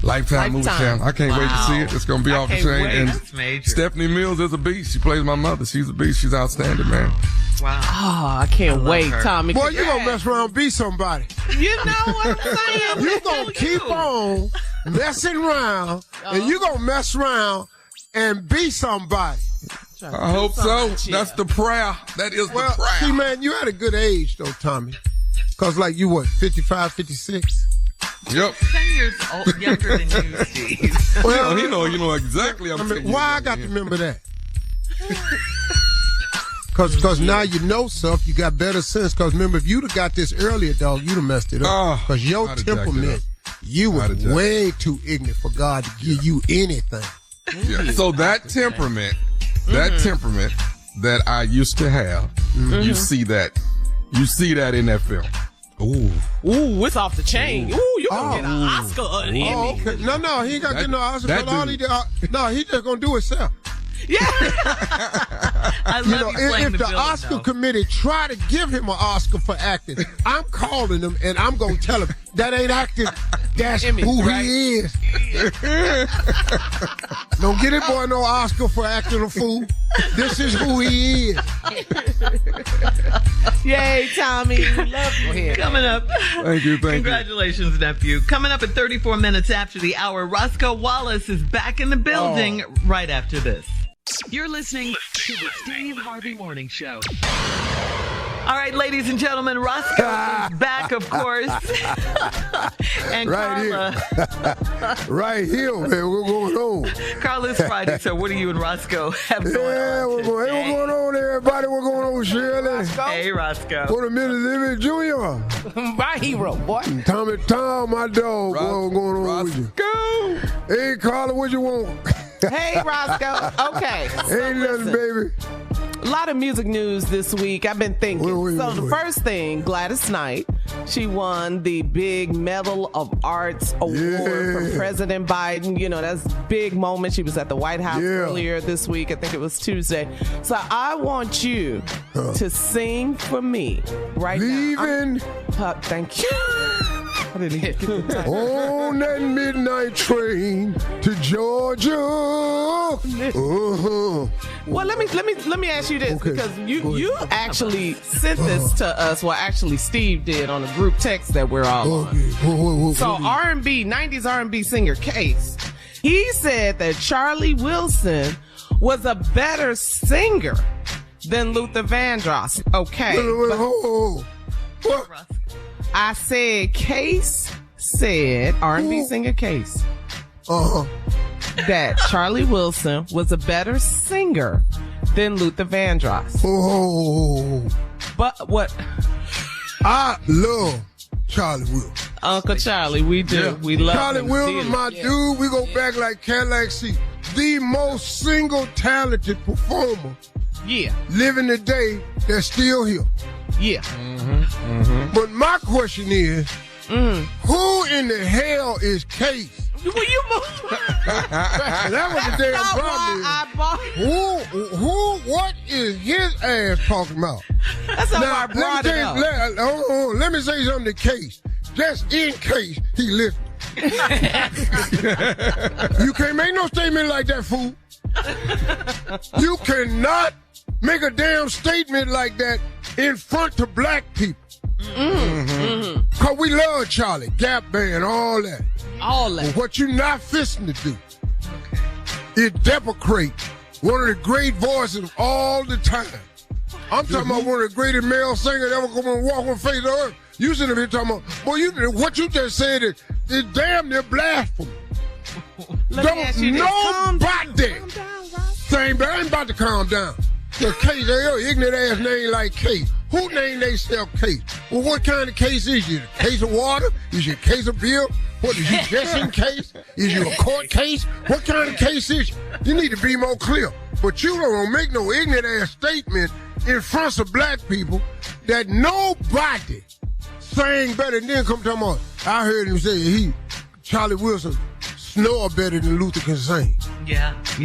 Lifetime movie channel. I can't wait to see it. It's going to be off the chain. And That's major. Stephanie Mills is a beast. She plays my mother. She's a beast. She's outstanding, man. Wow. Oh, I can't wait, her. Tommy. Boy, you going to mess around and be somebody. You know what I'm saying? You going to keep on messing around, and you going to mess around and be somebody. I hope so. That's the prayer. That is the prayer. See, man, you had a good age, though, Tommy. Because, like, you, 55, 56? Yep. 10 years younger than you, Steve. Well, you know exactly. Why I got to remember that? Because now you know stuff, you got better sense. Because remember, if you'd have got this earlier, dog, you'd have messed it up. Because your temperament, you were way too ignorant for God to give you anything. Yeah. So that temperament that I used to have, you see that in that film. Ooh, it's off the chain. Ooh, you gonna get an Oscar or an Emmy. Oh, okay. No, he ain't got to get no Oscar. He just gonna do himself. Yeah. I love you playing if the villain, Oscar though. committee try to give him an Oscar for acting, I'm calling him and I'm gonna tell him that ain't acting. That's who he is. Don't get it, boy, no Oscar for acting a fool. This is who he is. Yay, Tommy. We love you here. Coming up. Thank you. Congratulations, nephew. Coming up at 34 minutes after the hour, Roscoe Wallace is back in the building right after this. You're listening to the Steve Harvey Morning Show. All right, ladies and gentlemen, Roscoe is back, of course. And Right Carla. Right here, man. What's going on? Carla, it's Friday, so what do you and Roscoe have going Yeah, on what's going on, everybody? What's going on, Shirley? Hey, Roscoe. What a minute, Living Jr. My hero, boy. Tommy Tom, my dog. What's going on with you? Go. Hey, Carla, what you want? Hey, Roscoe. Okay. Ain't nothing, baby. A lot of music news this week. I've been thinking. Wait. The first thing, Gladys Knight, she won the big Medal of Arts award from President Biden. You know, that's a big moment. She was at the White House earlier this week. I think it was Tuesday. So I want you to sing for me right Leaving now. Thank you. I didn't get the time. on that midnight train to Georgia. Well, let me ask you this, because you actually sent this to us. Well, actually, Steve did on a group text that we're all on. So R&B, 90s R&B singer Case, he said that Charlie Wilson was a better singer than Luther Vandross. Okay. What? I said Case said, R&B singer Case, that Charlie Wilson was a better singer than Luther Vandross. But what? I love Charlie Wilson. Uncle Charlie, we do. Yeah. We love Charlie him. Wilson, my dude. We go back like Cadillac C. The most single talented performer living today that's still here. Yeah. But my question is, who in the hell is Case? Will you move? That was the damn problem. What is his ass talking about? That's how I brought it up. Let me say something to Case. Just in case he listened. You can't make no statement like that, fool. You cannot make a damn statement like that in front of black people. Cause we love Charlie, Gap Band, all that. But what you not fisting to do is deprecate one of the great voices of all the time. I'm talking about one of the greatest male singers ever come and walk on the face of the earth. You sitting here talking about, boy, what you just said is damn near blasphemy. Don't nobody saying, but I ain't about to calm down. The Case, ignorant ass name like Case. Who named they self Case? Well, what kind of case is you? A case of water? Is you a case of beer? What is you guessing case? Is you a court case? What kind of case is you? You need to be more clear. But you don't make no ignorant ass statement in front of black people that nobody sang better than them. Come talking about, I heard him say Charlie Wilson snore better than Luther can sing. Yeah. I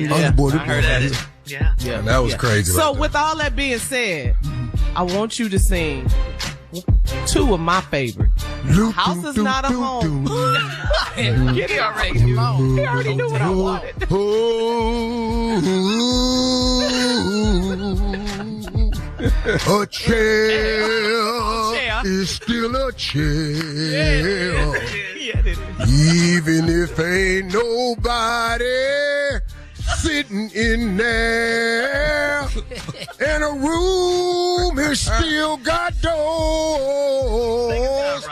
heard that. Yeah. That was crazy. So with all that being said, I want you to sing two of my favorite. House is not a home. Get it already. He already knew what I wanted. A chair is still a chair. Even if ain't nobody sitting in there, and a room has still got doors,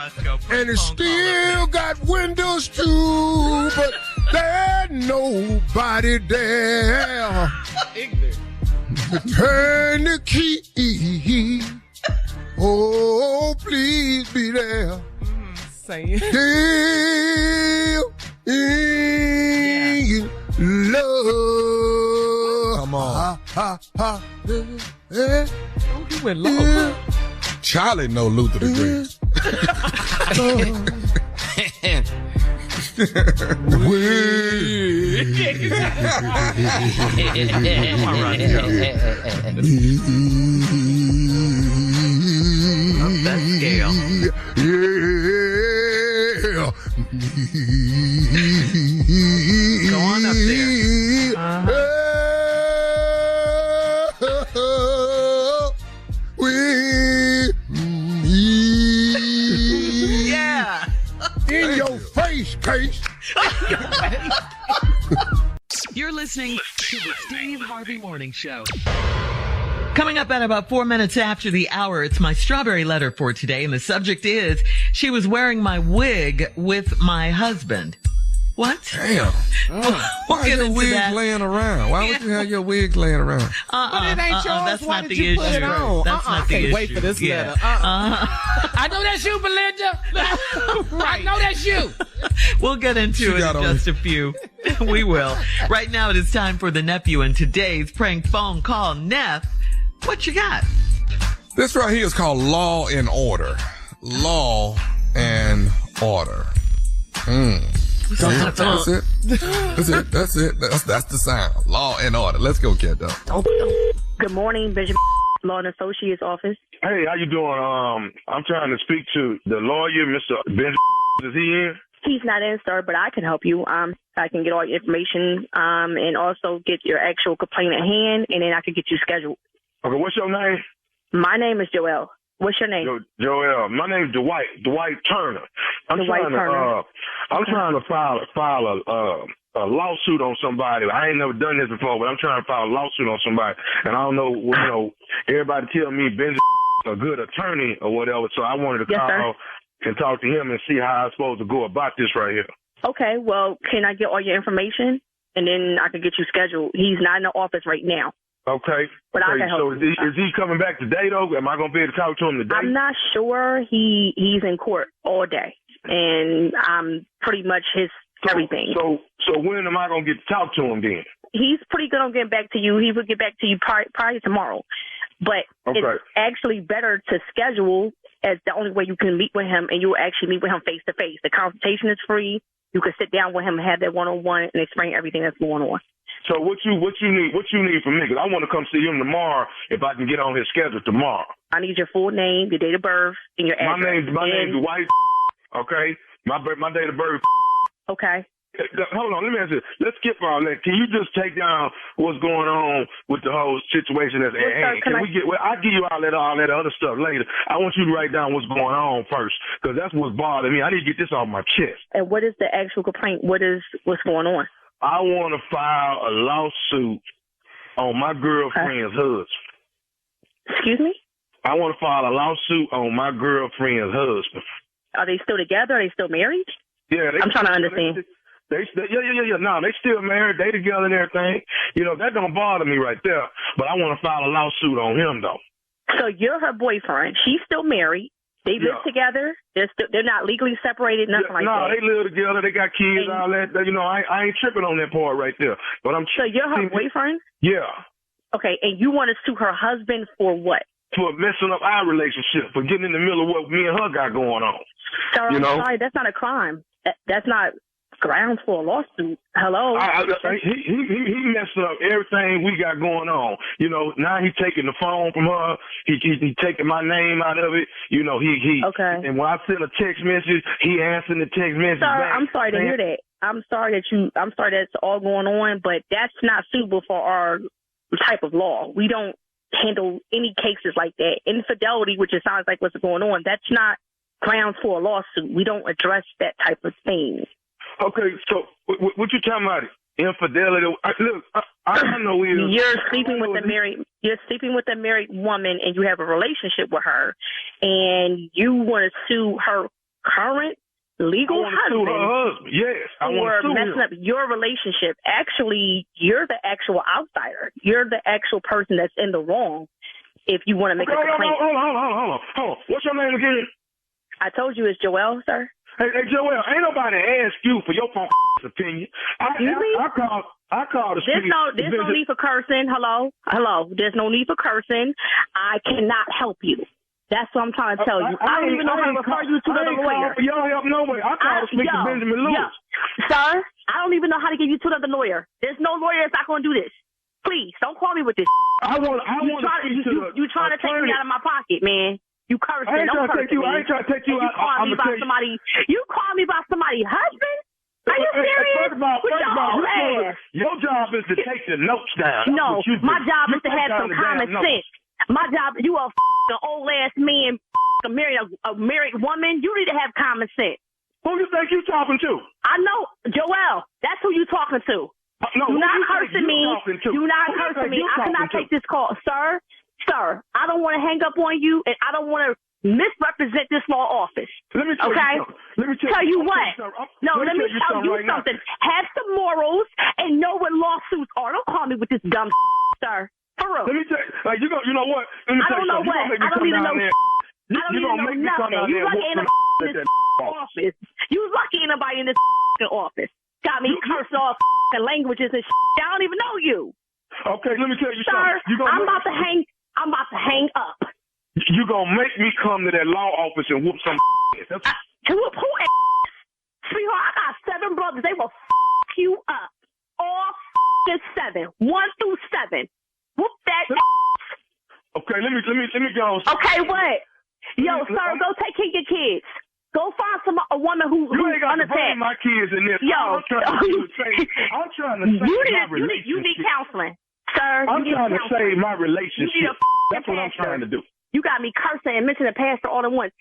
and it's still got windows too, but there's nobody there. Turn the key. Oh, please be there. Say it. Still in love. Come on. You went low. Charlie know Luther the Great. That's Gayle. Go on up there. Yeah. In your face, Case. You're listening to the Steve Harvey Morning Show. Coming up at about 4 minutes after the hour, it's my strawberry letter for today, and the subject is, she was wearing my wig with my husband. What? Damn. Why are your wigs laying around? Why would you have your wigs laying around? But it ain't yours. That's Why not did the you issue. put it on? That's not the I can't issue. wait for this letter. I know that's you, Belinda. I know that's you. We'll get into it in just a few. We will. Right now, it is time for the nephew and today's prank phone call. Neff, what you got? This right here is called Law and Order. Law and Order. That's it. That's it. That's the sound. Law and Order. Let's go, Cat Dog. Good morning, Bishop Law and Associates Office. Hey, how you doing? I'm trying to speak to the lawyer, Mr. Benjamin. Is he in? He's not in, sir, but I can help you. I can get all your information and also get your actual complaint at hand, and then I can get you scheduled. Okay, what's your name? My name is Joelle. What's your name? Joelle. My name's Dwight Turner. I'm trying to file a lawsuit on somebody. I ain't never done this before, but I'm trying to file a lawsuit on somebody, and I don't know. Everybody tell me Benjamin a good attorney or whatever, so I wanted to call and talk to him and see how I'm supposed to go about this right here. Okay, well, can I get all your information, and then I can get you scheduled? He's not in the office right now. Okay. But I can help so you. Is he coming back today, though? Am I going to be able to talk to him today? I'm not sure. He's in court all day, and I'm pretty much his everything. So when am I going to get to talk to him then? He's pretty good on getting back to you. He will get back to you probably tomorrow. But it's actually better to schedule as the only way you can meet with him, and you'll actually meet with him face to face. The consultation is free. You can sit down with him and have that one-on-one and explain everything that's going on. So what you need from me? Because I want to come see him tomorrow if I can get on his schedule tomorrow. I need your full name, your date of birth, and your address. My name's Dwight. Okay. My date of birth. Okay. Hold on, let me ask you. Let's skip all that. Can you just take down what's going on with the whole situation that's at hand? I'll give you all that other stuff later. I want you to write down what's going on first, because that's what's bothering me. I need to get this off my chest. And what is the actual complaint? What's going on? I want to file a lawsuit on my girlfriend's husband. Excuse me? I want to file a lawsuit on my girlfriend's husband. Are they still together? Are they still married? Yeah. I'm trying to understand. Yeah. No, they still married. They together and everything. That don't bother me right there. But I want to file a lawsuit on him, though. So you're her boyfriend. She's still married. They live together. They're not legally separated, nothing like that. No, they live together. They got kids, all that. I ain't tripping on that part right there. But So you're her boyfriend? Yeah. Okay, and you want to sue her husband for what? For messing up our relationship, for getting in the middle of what me and her got going on. Sir, I'm sorry, that's not a crime. That's not grounds for a lawsuit. Hello? He messed up everything we got going on. Now he's taking the phone from her. He taking my name out of it. Okay. And when I send a text message, he answering the text message Sir, back. I'm sorry to hear that. I'm sorry that's all going on, but that's not suitable for our type of law. We don't handle any cases like that. Infidelity, which it sounds like what's going on, that's not grounds for a lawsuit. We don't address that type of thing. Okay, so what you talking about? Infidelity? I know you're sleeping with a married woman, and you have a relationship with her, and you want to sue her current legal husband. Sue her husband. Yes, I want to sue messing up your relationship. Actually, you're the actual outsider. You're the actual person that's in the wrong. If you want to make a complaint. Hold on. What's your name again? I told you it's Joelle, sir. Hey, Joelle, ain't nobody asked you for your opinion. I called the street. There's no need for cursing. Hello. There's no need for cursing. I cannot help you. That's what I'm trying to tell you. I don't even know how to refer you to the lawyer. Y'all help no way. I called to speak to Benjamin Lewis. Sir, I don't even know how to give you to another lawyer. There's no lawyer that's not going to do this. Please, don't call me with this. You trying to take me out of my pocket, man. You cursing. I ain't trying to take you out. You call me by somebody's husband? Are you serious? First of all, your job is to take the notes down. No, my job is to have some common sense. My job, you are an old ass man, a married woman. You need to have common sense. Who you think you talking to? I know, Joelle. That's who you talking to. No, you're not cursing me. You're not cursing me. I cannot take this call, sir. Sir, I don't want to hang up on you, and I don't want to misrepresent this law office. Let me tell you something. Let me tell you what. No, let me tell you something. Have some morals and know what lawsuits are. Don't call me with this dumb sir. For real. Let me tell you, you know what? Let me I don't know what. I don't even know. I don't even know nothing. You lucky ain't nobody in this office. You lucky ain't nobody in this office. Got me cursed off languages and shit. I don't even know you. Okay, let me tell you something. Sir, I'm about to hang up. You gonna make me come to that law office and whoop some ass. To whoop who ass? Sweetheart, I got 7 brothers. They will you up. All 7. 1 through 7. Whoop that ass. Okay, let me go. Okay, what? Yo, sir, go take care of your kids. Go find a woman who's unattached. Bring my kids in this. Yo, I'm trying to save my relationship. You need counseling, sir. I'm trying to save my relationship. That's what I'm trying to do. You got me cursing and mentioning the pastor all at once.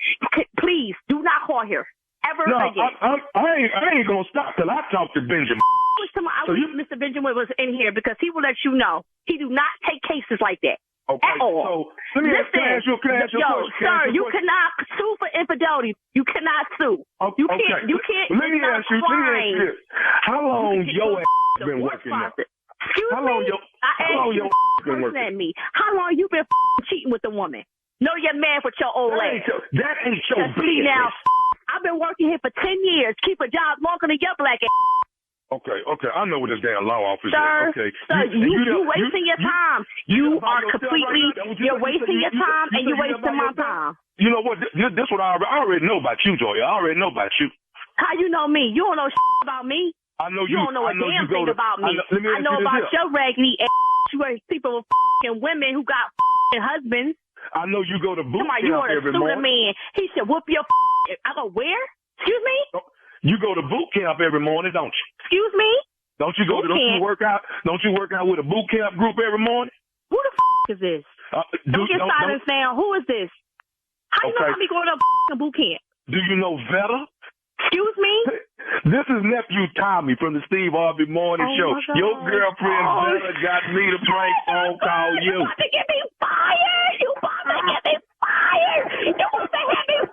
Please, do not call here ever again. I ain't gonna stop till I talk to Benjamin. I wish Mr. Benjamin was in here because he will let you know he do not take cases like that. Okay, at all. So let me ask you a question. Sir, you cannot sue for infidelity. You cannot sue. Okay. You can't. You can't. Let me ask you this. How long your ass been working now? Excuse me? How long your been working at me? How long you been cheating with a woman? No, you're mad with your old ass. That ain't your business. Now, I've been working here for 10 years. Keep a job longer than your black ass. Okay. I know what this damn law office is. Okay. Sir, you wasting your time. You're wasting your time and you're wasting my time. You know what? This what I already know about you, Joy. I already know about you. How you know me? You don't know about me. I know you don't know a damn thing about me. I know about your raggedy ass. You are people with women who got husbands. I know you go to boot camp every morning. Man. He should whoop your I go, where? Excuse me? You go to boot camp every morning, don't you? Excuse me? Don't you work out with a boot camp group every morning? Who the is this? Don't get silence now. Who is this? How you know I be going to boot camp? Do you know Vetta? Excuse me? This is Nephew Tommy from the Steve Harvey Morning Show. Your girlfriend Vetta got me to prank phone call you. You about to get me fired. You about to get me fired. You about to have me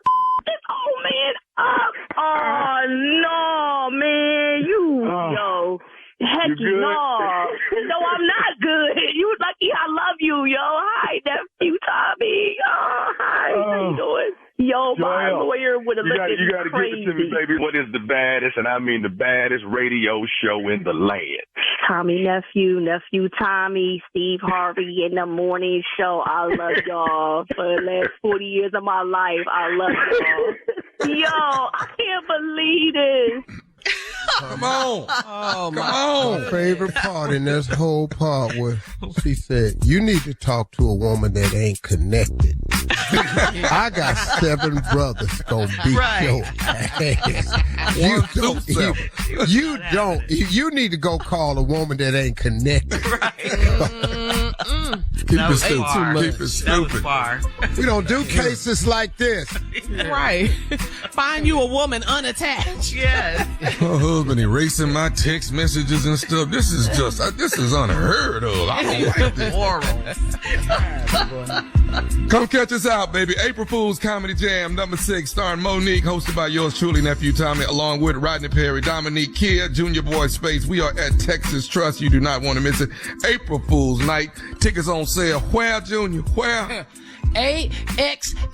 this old man up. Oh, no, man. Yo. Heck no. No, I'm not good. You lucky I love you, yo. Hi, Nephew Tommy. Oh, hi. How you doing? Yo, my lawyer would have looked at me. You got to give it to me, baby. What is the baddest, and I mean the baddest radio show in the land? Tommy, Nephew Tommy, Steve Harvey in the morning show. I love y'all. For the last 40 years of my life, I love y'all. Yo, I can't believe this. Come on. Oh, come on. My favorite part in this whole part was she said, you need to talk to a woman that ain't connected. I got 7 brothers gonna beat your ass. You need to go call a woman that ain't connected. Keep it stupid. We don't do cases like this. Right. Find you a woman unattached. Yes. Her husband erasing my text messages and stuff. This is unheard of. I don't like this. Come catch us out, baby. April Fool's Comedy Jam #6, starring Monique, hosted by yours truly, Nephew Tommy, along with Rodney Perry, Dominique Kidd, Junior Boy Space. We are at Texas Trust. You do not want to miss it. April Fool's night. Tickets on sale. Where, Junior? Where? AXS.com.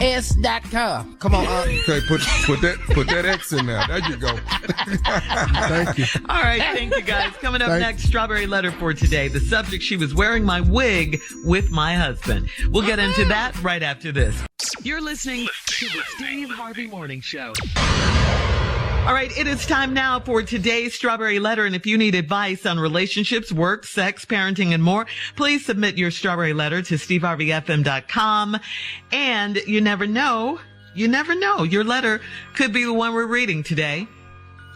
Come on. Okay, put that X in there. There you go. Thank you. All right, thank you guys. Coming up next, Strawberry Letter for today. The subject, she was wearing my wig with my husband. We'll get into that right after this. You're listening to the Steve Harvey Morning Show. All right, it is time now for today's Strawberry Letter. And if you need advice on relationships, work, sex, parenting, and more, please submit your Strawberry Letter to steveharveyfm.com. And you never know. Your letter could be the one we're reading today.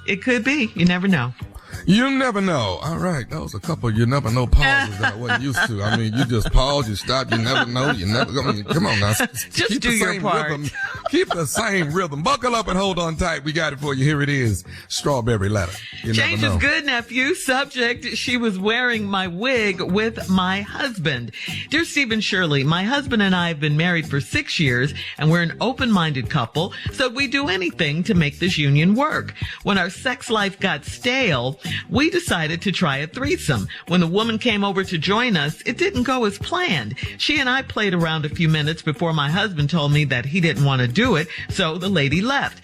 It could be. You never know. You never know. All right. That was a couple you never know pauses that I wasn't used to. I mean, you just pause, you stop, you never know, come on now. Just keep do the your same part. rhythm. Keep the same rhythm. Buckle up and hold on tight. We got it for you. Here it is. Strawberry letter. You Change never know. is good, nephew. Subject, she was wearing my wig with my husband. Dear Stephen Shirley, my husband and I have been married for 6 years, and we're an open-minded couple, so we do anything to make this union work. When our sex life got stale, we decided to try a threesome. When the woman came over to join us, it didn't go as planned. She and I played around a few minutes before my husband told me that he didn't want to do it, so the lady left.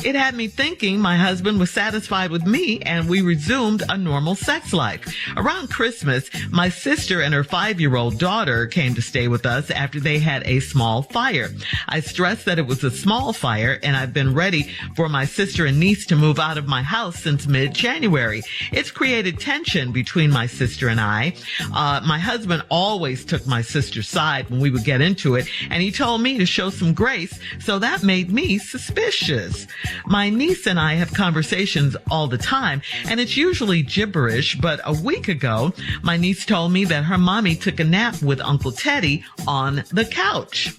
It had me thinking my husband was satisfied with me, and we resumed a normal sex life. Around Christmas, my sister and her 5-year-old daughter came to stay with us after they had a small fire. I stressed that it was a small fire, and I've been ready for my sister and niece to move out of my house since mid-January. It's created tension between my sister and I. My husband always took my sister's side when we would get into it, and he told me to show some grace, so that made me suspicious. My niece and I have conversations all the time, and it's usually gibberish, but a week ago, my niece told me that her mommy took a nap with Uncle Teddy on the couch.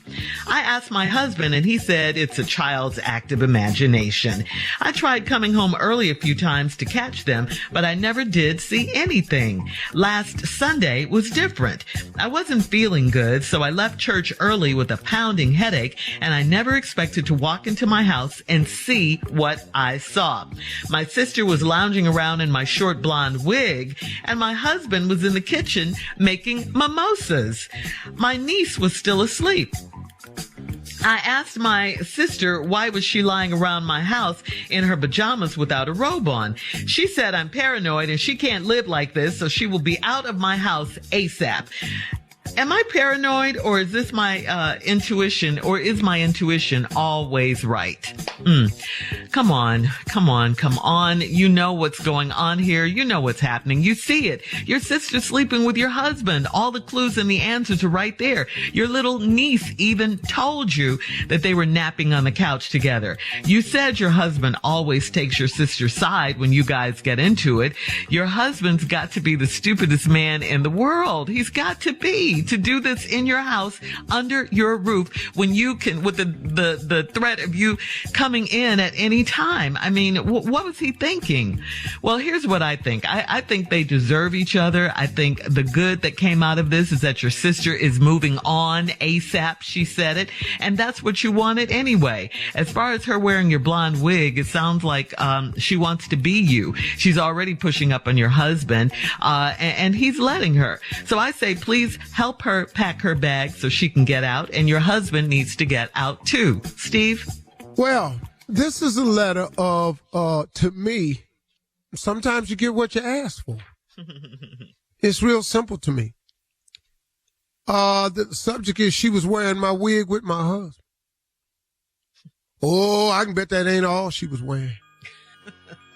I asked my husband, and he said it's a child's active imagination. I tried coming home early a few times to catch them, but I never did see anything. Last Sunday was different. I wasn't feeling good, so I left church early with a pounding headache, and I never expected to walk into my house and see what I saw. My sister was lounging around in my short blonde wig, and my husband was in the kitchen making mimosas. My niece was still asleep. I asked my sister why was she lying around my house in her pajamas without a robe on. She said I'm paranoid and she can't live like this, so she will be out of my house ASAP. Am I paranoid, or is this my intuition, or is my intuition always right? Come on. You know what's going on here. You know what's happening. You see it. Your sister's sleeping with your husband. All the clues and the answers are right there. Your little niece even told you that they were napping on the couch together. You said your husband always takes your sister's side when you guys get into it. Your husband's got to be the stupidest man in the world. He's got to be. To do this in your house, under your roof, when you can, with the threat of you coming in at any time. I mean, what was he thinking? Well, here's what I think. I think they deserve each other. I think the good that came out of this is that your sister is moving on ASAP. She said it, and that's what you wanted anyway. As far as her wearing your blonde wig, it sounds like she wants to be you. She's already pushing up on your husband, and he's letting her. So I say, please help her pack her bag so she can get out, and your husband needs to get out too. Steve? Well, this is a letter of, to me, sometimes you get what you ask for. It's real simple to me. The subject is she was wearing my wig with my husband. Oh, I can bet that ain't all she was wearing.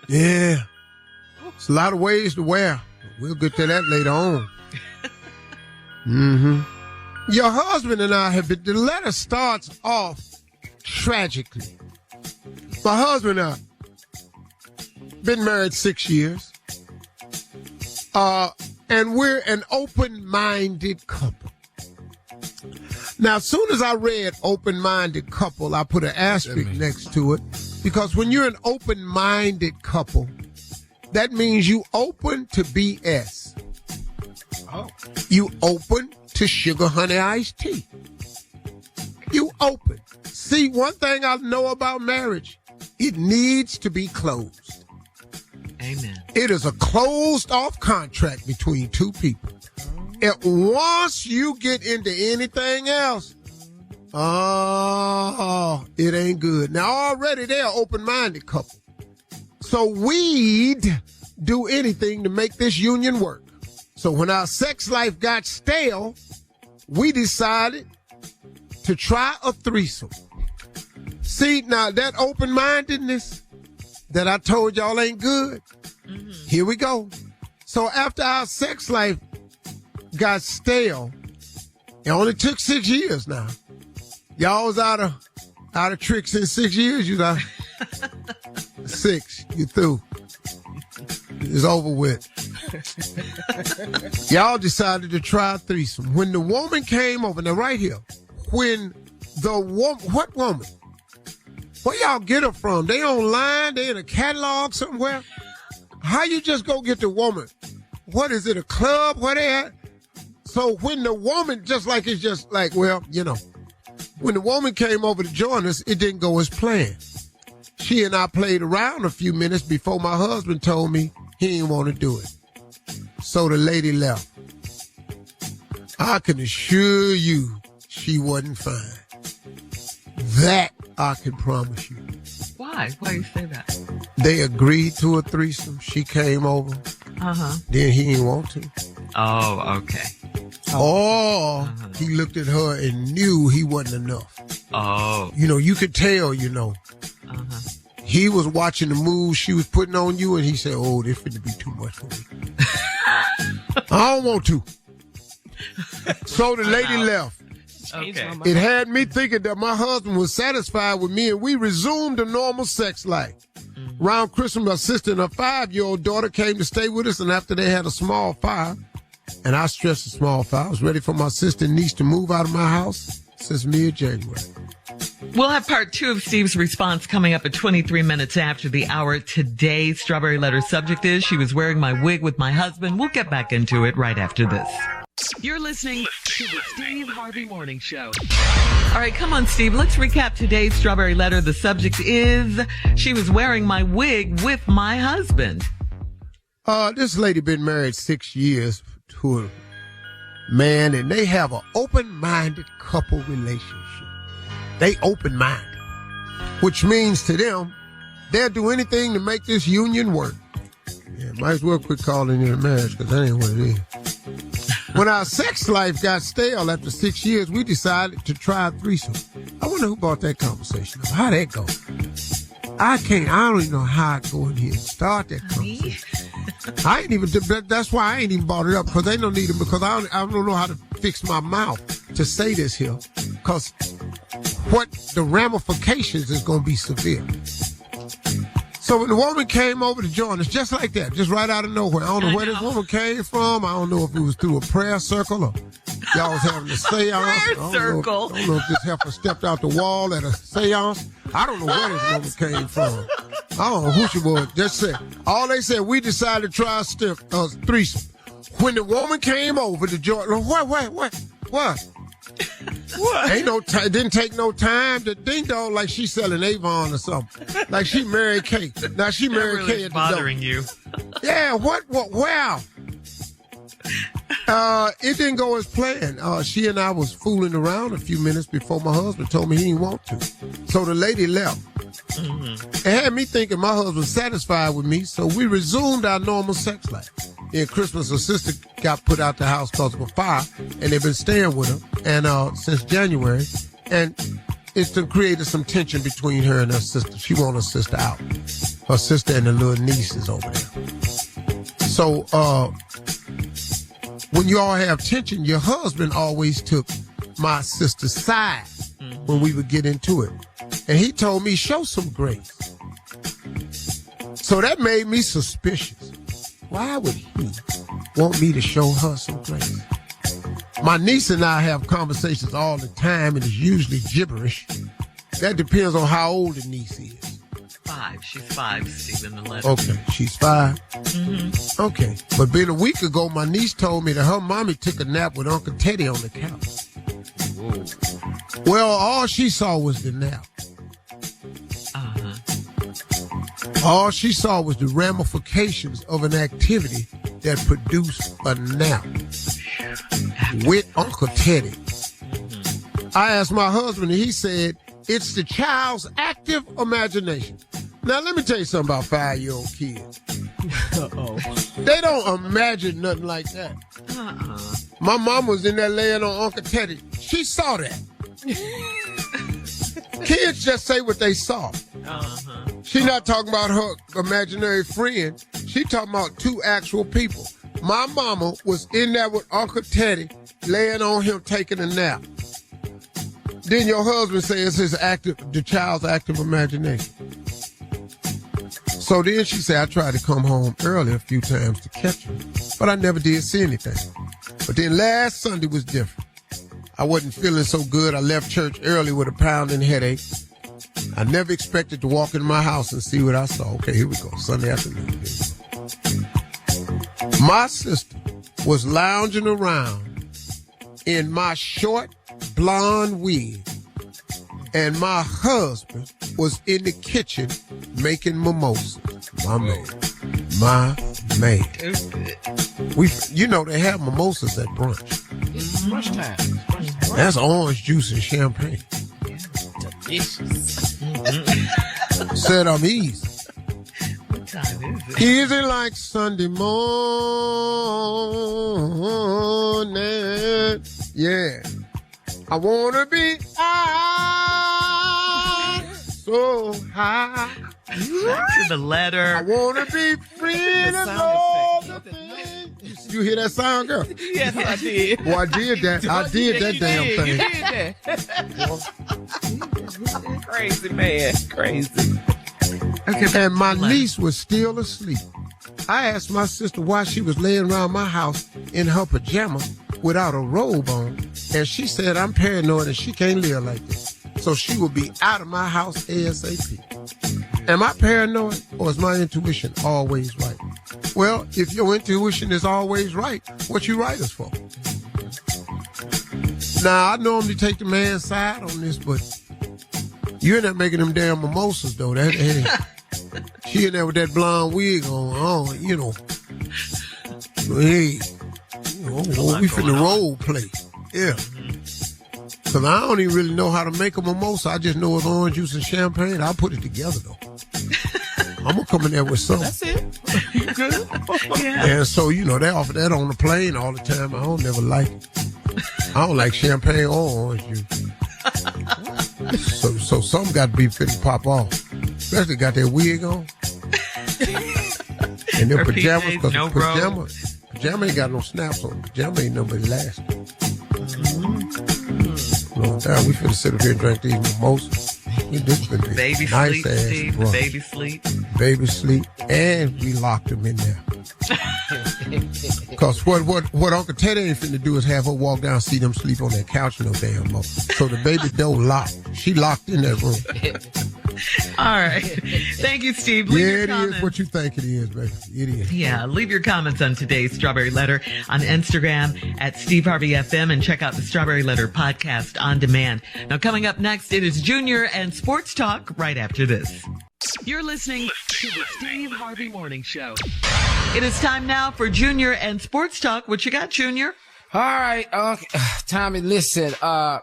Yeah. It's a lot of ways to wear. We'll get to that later on. Your husband and I have been, the letter starts off tragically. My husband and I been married 6 years. And we're an open-minded couple. Now, as soon as I read open-minded couple, I put an asterisk next to it, because when you're an open-minded couple, that means you open to BS. Oh. You open to sugar honey iced tea. You open. See, one thing I know about marriage, it needs to be closed. Amen. It is a closed off contract between two people. And once you get into anything else, it ain't good. Now already they're an open-minded couple. So we'd do anything to make this union work. So when our sex life got stale, we decided to try a threesome. See, now that open-mindedness that I told y'all ain't good, here we go. So after our sex life got stale, it only took 6 years now. Y'all was out of tricks in 6 years, you know. 6, you through. It's over with. Y'all decided to try a threesome. When the woman came over, now right here, when the woman, what woman? Where y'all get her from? They online? They in a catalog somewhere? How you just go get the woman? What is it, a club? Where they at? So when the woman, just like it's just like, well, you know, when the woman came over to join us, it didn't go as planned. She and I played around a few minutes before my husband told me he didn't want to do it. So the lady left. I can assure you she wasn't fine. That I can promise you. Why? Why do you say that? They agreed to a threesome. She came over. Then he didn't want to. Oh, okay. Or he looked at her and knew he wasn't enough. Oh. You know, you could tell, you know. He was watching the moves she was putting on you, and he said, oh, this finna be too much for me. I don't want to. So the lady left. Okay. It had me thinking that my husband was satisfied with me, and we resumed a normal sex life. Around Christmas, my sister and her 5-year-old daughter came to stay with us, and after they had a small fire, and I stressed a small fire, I was ready for my sister and niece to move out of my house since mid-January. We'll have part 2 of Steve's response coming up at 23 minutes after the hour. Today's Strawberry Letter subject is, she was wearing my wig with my husband. We'll get back into it right after this. You're listening To the Steve Harvey Morning Show. All right, come on, Steve. Let's recap today's Strawberry Letter. The subject is, she was wearing my wig with my husband. This lady been married 6 years to a man, and they have an open-minded couple relationship. They open-minded, which means to them, they'll do anything to make this union work. Yeah, might as well quit calling it a marriage, because that ain't what it is. When our sex life got stale after 6 years, we decided to try a threesome. I wonder who brought that conversation up. How'd that go? I don't even know how I go in here and start that conversation. I ain't even, that's why I ain't even brought it up, because they don't need it, because I don't know how to fix my mouth to say this here, because what the ramifications is going to be severe. So when the woman came over to join us, just like that, just right out of nowhere, I don't know where this woman came from. I don't know if it was through a prayer circle or y'all was having a seance. I don't know if this heifer stepped out the wall at a seance. I don't know where this woman came from. I don't know who she was. Just said, all they said, we decided to try a threesome. When the woman came over to join, what? What? Ain't no time. Didn't take no time to ding dong like she selling Avon or something. Like she married Kay. Now she married Kay at the bothering you. Yeah. What? Wow. It didn't go as planned. She and I was fooling around a few minutes before my husband told me he didn't want to. So the lady left. It had me thinking my husband was satisfied with me, so we resumed our normal sex life. In Christmas, her sister got put out the house because of a fire, and they've been staying with her and since January, and it's created some tension between her and her sister. She wants her sister out. Her sister and the little niece is over there. So when you all have tension, your husband always took my sister's side when we would get into it. And he told me, show some grace. So that made me suspicious. Why would he want me to show her some grace? My niece and I have conversations all the time, and it's usually gibberish. That depends on how old the niece is. 5. She's 5, Steve, in the letter. Okay, she's 5? Okay. But been a week ago, my niece told me that her mommy took a nap with Uncle Teddy on the couch. Whoa. Well, all she saw was the nap. All she saw was the ramifications of an activity that produced a nap with Uncle Teddy. I asked my husband, and he said, it's the child's active imagination. Now, let me tell you something about 5-year-old kids. They don't imagine nothing like that. My mom was in there laying on Uncle Teddy. She saw that. Kids just say what they saw. She not talking about her imaginary friend. She talking about two actual people. My mama was in there with Uncle Teddy, laying on him taking a nap. Then your husband says it's the child's active imagination. So then she said, I tried to come home early a few times to catch her, but I never did see anything. But then last Sunday was different. I wasn't feeling so good. I left church early with a pounding headache. I never expected to walk into my house and see what I saw. Okay, here we go. Sunday afternoon. My sister was lounging around in my short blonde wig, and my husband was in the kitchen making mimosas. My man. You know they have mimosas at brunch. It's brunch time. That's orange juice and champagne. Delicious. Said I'm easy. What time is it? Easy like Sunday morning. Yeah. I wanna be high, so high. Back to the letter. I wanna be free to all the things. You hear that sound, girl? Yes, I did. Boy, I did that. I did that damn thing. You did that. Crazy, man. Crazy. Okay, And my niece was still asleep. I asked my sister why she was laying around my house in her pajamas without a robe on, and she said I'm paranoid and she can't live like this, so she will be out of my house ASAP. Am I paranoid, or is my intuition always right? Well, if your intuition is always right, what you write us for? Now, I normally take the man's side on this, but you end up making them damn mimosas, though. That she in there with that blonde wig on, you know. Hey, we finna role play. Yeah. Because I don't even really know how to make a mimosa. I just know it's orange juice and champagne. I'll put it together, though. I'm going to come in there with something. That's it. You good? Yeah. And so, you know, they offer that on the plane all the time. I don't never like it. I don't like champagne or orange juice. So something got to be fit to pop off. Especially got that wig on. And their pajamas, because no pajama ain't got no snaps on. Pajama ain't nobody last. No doubt we finna sit up here and drink these mimosas. This been Baby nice sleep, ass Steve. brunch. Baby sleep. Baby sleep, and we locked him in there. Because what Uncle Teddy ain't finna do is have her walk down and see them sleep on that couch no damn more. So the baby door locked. She locked in that room. All right. Thank you, Steve. Leave your It comments. is what you think it is, baby. It is. Yeah, leave your comments on today's Strawberry Letter on Instagram at Steve Harvey FM, and check out the Strawberry Letter podcast on demand. Now, coming up next, it is Junior and Sports Talk right after this. You're listening To the Steve Harvey Morning Show. It is time now for Junior and Sports Talk. What you got, Junior? All right, Tommy, listen, oh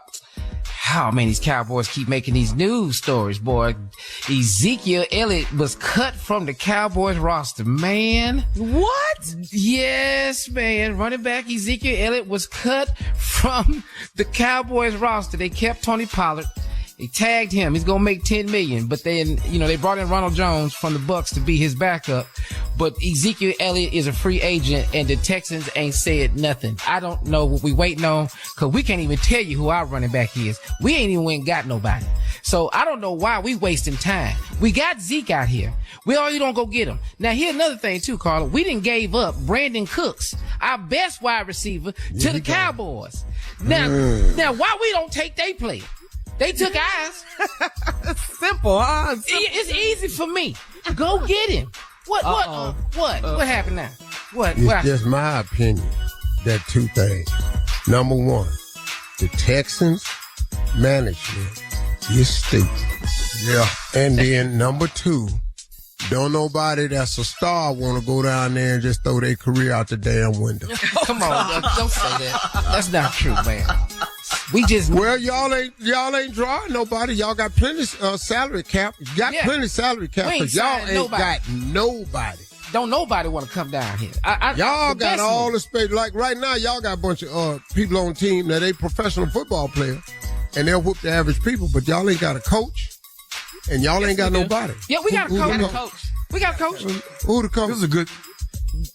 man, these Cowboys keep making these news stories, boy. Ezekiel Elliott was cut from the Cowboys roster, man. What? Yes, man. Running back Ezekiel Elliott was cut from the Cowboys roster. They kept Tony Pollard. They tagged him. He's going to make $10 million. But then, you know, they brought in Ronald Jones from the Bucs to be his backup. But Ezekiel Elliott is a free agent, and the Texans ain't said nothing. I don't know what we waiting on, because we can't even tell you who our running back is. We ain't even went and got nobody. So I don't know why we wasting time. We got Zeke out here. We already don't go get him. Now, here's another thing, too, Carla. We didn't gave up Brandon Cooks, our best wide receiver, to the Cowboys. Now, why we don't take their player? They took ours. Simple, huh? It's easy for me. Go get him. What happened now? What? It's just my opinion that two things. Number one, the Texans management is stupid. Yeah. And then number two, don't nobody that's a star want to go down there and just throw their career out the damn window. Come on, don't say that. That's not true, man. We just y'all ain't drawing nobody. Y'all got plenty salary cap. You got plenty salary cap because y'all ain't got nobody. Don't nobody want to come down here. Y'all got all the space. Like right now, y'all got a bunch of people on the team that ain't professional football players, and they'll whoop the average people. But y'all ain't got a coach, and y'all ain't got nobody. Yeah, we got a coach. We got a coach. Who the coach? This is a good.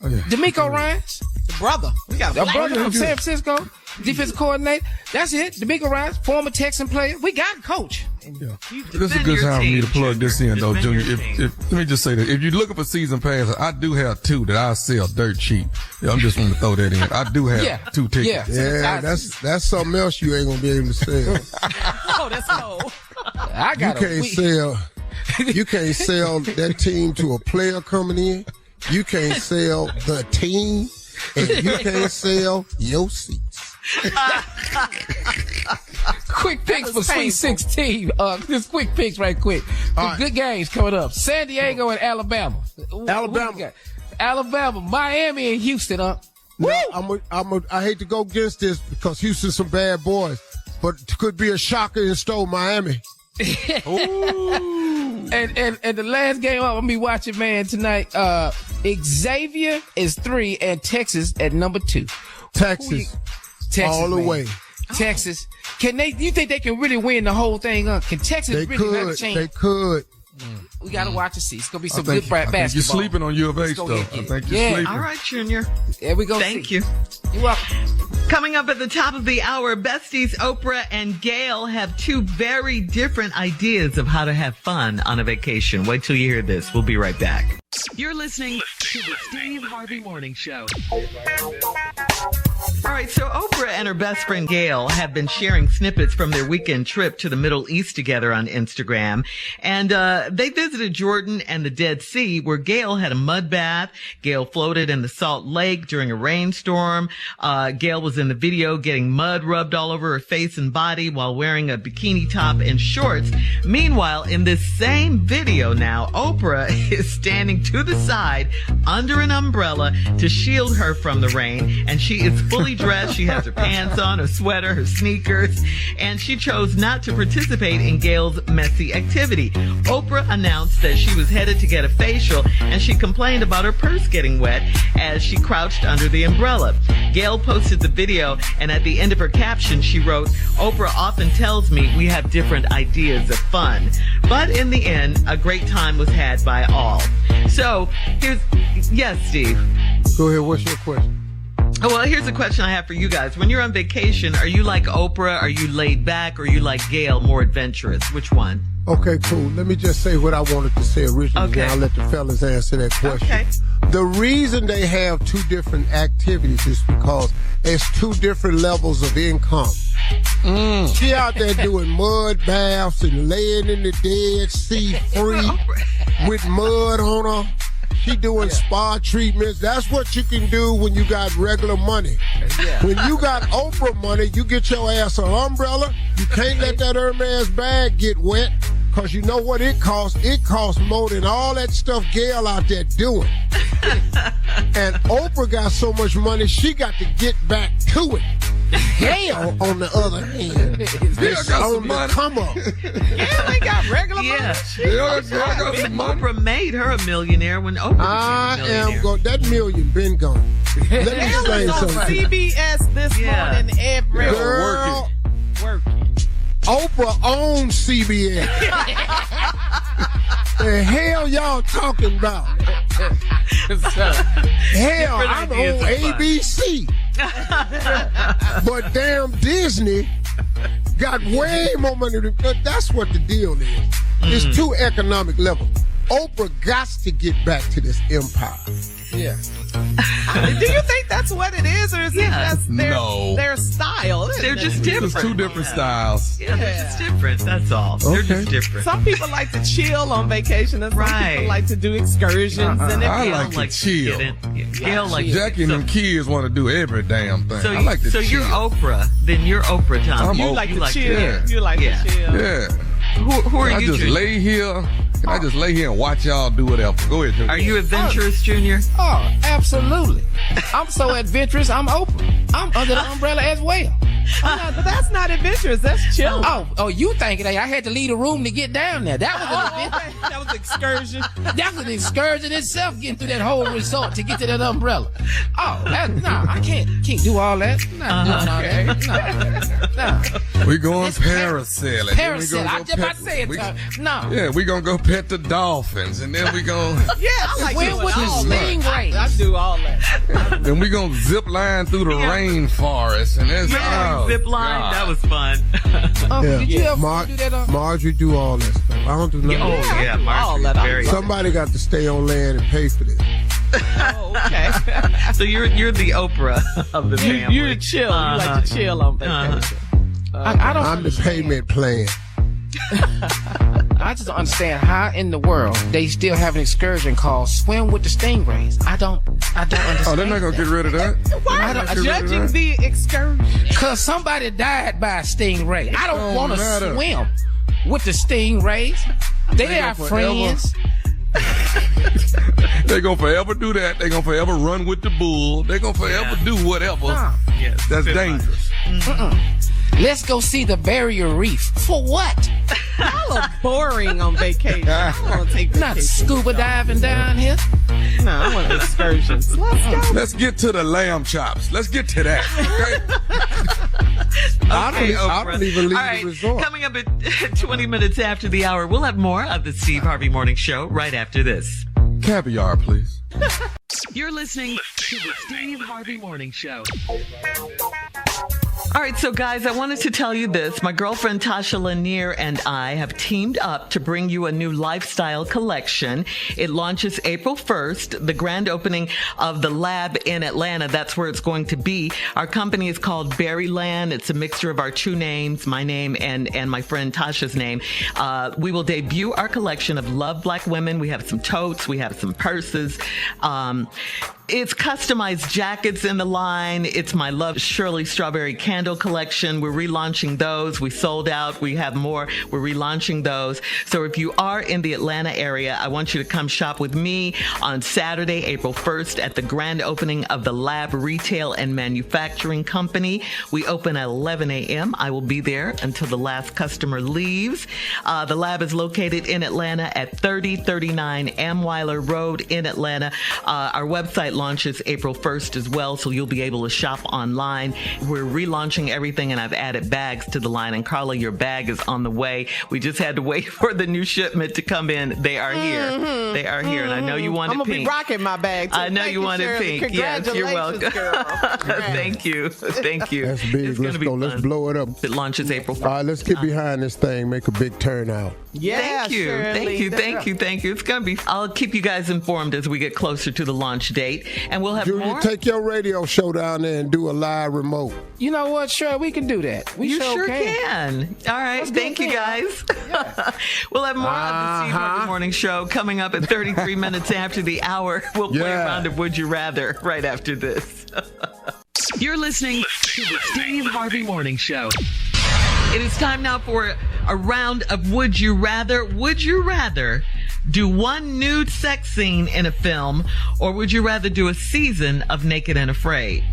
Oh, yeah. D'Amico Ryans, The brother. We got a brother from San Francisco, defensive coordinator. That's it. D'Amico Ryans, former Texan player. We got a coach. Yeah. This is a good time for me to plug this in, though, Junior. Let me just say that. If you're looking for season passes, I do have 2 that I sell dirt cheap. Yeah, I'm just going to throw that in. I do have 2 tickets. Yeah, that's something else you ain't going to be able to sell. Oh, that's cold. You can't sell that team to a player coming in. You can't sell the team, and you can't sell your seats. Quick picks for Sweet 16. Just quick picks right quick. Some good games coming up. San Diego and Alabama. Alabama, Miami and Houston. No, I hate to go against this because Houston's some bad boys, but it could be a shocker and stole Miami. And the last game I'm gonna be watching, man, tonight. Xavier is 3 and Texas at number 2. Texas all the way. Texas. You think they can really win the whole thing? Can Texas really have a chance? They could. We gotta watch and see. It's gonna be some good basketball. I think you're sleeping on U of H, though. I think you're sleeping. All right, Junior. There we go. Thank you. You're welcome. Coming up at the top of the hour, besties Oprah and Gayle have 2 very different ideas of how to have fun on a vacation. Wait till you hear this. We'll be right back. You're listening to the Steve Harvey Morning Show. All right, so Oprah and her best friend Gayle have been sharing snippets from their weekend trip to the Middle East together on Instagram. And they visited Jordan and the Dead Sea, where Gayle had a mud bath. Gayle floated in the Salt Lake during a rainstorm. Gayle was in the video getting mud rubbed all over her face and body while wearing a bikini top and shorts. Meanwhile, in this same video now, Oprah is standing to the side under an umbrella to shield her from the rain, and she is fully dressed. She has her pants on, her sweater, her sneakers, and she chose not to participate in Gayle's messy activity. Oprah announced that she was headed to get a facial, and she complained about her purse getting wet as she crouched under the umbrella. Gayle posted the video, and at the end of her caption, she wrote, "Oprah often tells me we have different ideas of fun, but in the end, a great time was had by all." So yes, Steve. Go ahead. What's your question? Well, here's a question I have for you guys. When you're on vacation, are you like Oprah? Are you laid back? Or are you like Gayle, more adventurous? Which one? Okay, cool. Let me just say what I wanted to say originally. Okay. Then I'll let the fellas answer that question. Okay. The reason they have 2 different activities is because it's 2 different levels of income. She out there doing mud baths and laying in the Dead Sea free with mud on her. She doing spa treatments. That's what you can do when you got regular money. Yeah. When you got Oprah money, you get your ass an umbrella. You can't let that Hermes bag get wet, because you know what it costs. It costs more than all that stuff Gayle out there doing. And Oprah got so much money, she got to get back to it. Gayle, on the other hand, is on the come up. Gayle ain't got regular money. Oprah made her a millionaire when Oprah became a millionaire. That million been gone. Let me say something. CBS this morning every girl working. Oprah owns CBS. The hell y'all talking about? Hell, I'm on ABC. But damn Disney got way more money than that's what the deal is. It's 2 economic levels. Oprah got to get back to this empire. Yeah. Do you think that's what it is, or is it just their style? They're just different. It's 2 different styles. Yeah, they're just different. That's all. Okay. They're just different. Some people like to chill on vacation, and some people like to do excursions. And I like to chill. Jackie and them kids want to do every damn thing. So I like to chill. You're Oprah. Then you're Oprah, Tom. You like to chill. You like to chill. Yeah. Who are you? I just lay here. Can I just lay here and watch y'all do whatever? Go ahead, Junior. Are you adventurous, Junior? Oh, absolutely. I'm so adventurous, I'm Oprah. I'm under the umbrella as well. But that's not adventurous. That's chill. Oh, you thinking I had to leave the room to get down there. That was an adventure. That was an excursion. That was an excursion itself, getting through that whole resort to get to that umbrella. Oh, I can't do all that. No. We going parasailing. Parasailing. I just about to say it. No. Yeah, we gonna go pet the dolphins, and then we gonna. Yeah, I like swim with the stingray. I do all that. Then we gonna zip line through the rainforest, and that's Oh, zip line. God. That was fun. Did you ever do that? Marjorie do all that stuff. I don't do nothing. Marjorie, very. Somebody got to stay on land and pay for this. Oh, okay. So you're the Oprah of the family. You're chill. You like to chill on vacation. I don't I'm the payment plan. I just don't understand how in the world they still have an excursion called Swim with the Stingrays. I don't understand. Oh, they're not going to get rid of that? Why are you judging the excursion? Because somebody died by a stingray. I don't want to swim with the stingrays. They are friends. They're going to forever do that. They're going to forever run with the bull. They're going to forever do whatever. Yes, that's dangerous. Let's go see the barrier reef. For what? Y'all are boring on vacation. I want to take vacation. Not scuba diving down here. No, I want excursions. Let's go. Let's get to the lamb chops. Let's get to that. Okay? I don't even leave the resort. Coming up at 20 minutes after the hour, we'll have more of the Steve Harvey Morning Show right after this. Caviar, please. You're listening To the Steve Harvey Morning Show. All right, so guys, I wanted to tell you this. My girlfriend Tasha Lanier and I have teamed up to bring you a new lifestyle collection. It launches April 1st, the grand opening of the Lab in Atlanta. That's where it's going to be. Our company is called Berryland. It's a mixture of our two names, my name and my friend Tasha's name. We will debut our collection of Love Black Women. We have some totes. We have some purses. It's customized jackets in the line. It's my Love Shirley Strawberry Candle collection. We're relaunching those. We sold out. We have more. We're relaunching those. So if you are in the Atlanta area, I want you to come shop with me on Saturday, April 1st at the grand opening of the Lab Retail and Manufacturing Company. We open at 11 a.m. I will be there until the last customer leaves. The Lab is located in Atlanta at 3039 Amweiler Road in Atlanta. Our website launches April 1st as well, so you'll be able to shop online. We're relaunching everything, and I've added bags to the line. And Carla, your bag is on the way. We just had to wait for the new shipment to come in. They are here. They are here, and I know you wanted pink. I'm going to be rocking my bag, too. I know you wanted Shirley. pink. Yes, you're welcome. Thank you. Thank you. That's big. Let's go. Let's blow it up. It launches April 1st. All right, let's get behind this thing. Make a big turnout. Yeah, Thank you. Shirley. Thank you. It's going to be, I'll keep you guys informed as we get closer to the launch date. And we'll have Junior, more. take your radio show down there and do a live remote. You know what? Sure, we can do that. We You sure can. All right. Thank you, guys. We'll have more of the Steve Harvey Morning Show coming up at 33 minutes after the hour. We'll play a round of Would You Rather right after this. You're listening To the Steve Harvey Morning Show. It is time now for a round of Would You Rather. Would you rather do one nude sex scene in a film, or would you rather do a season of Naked and Afraid?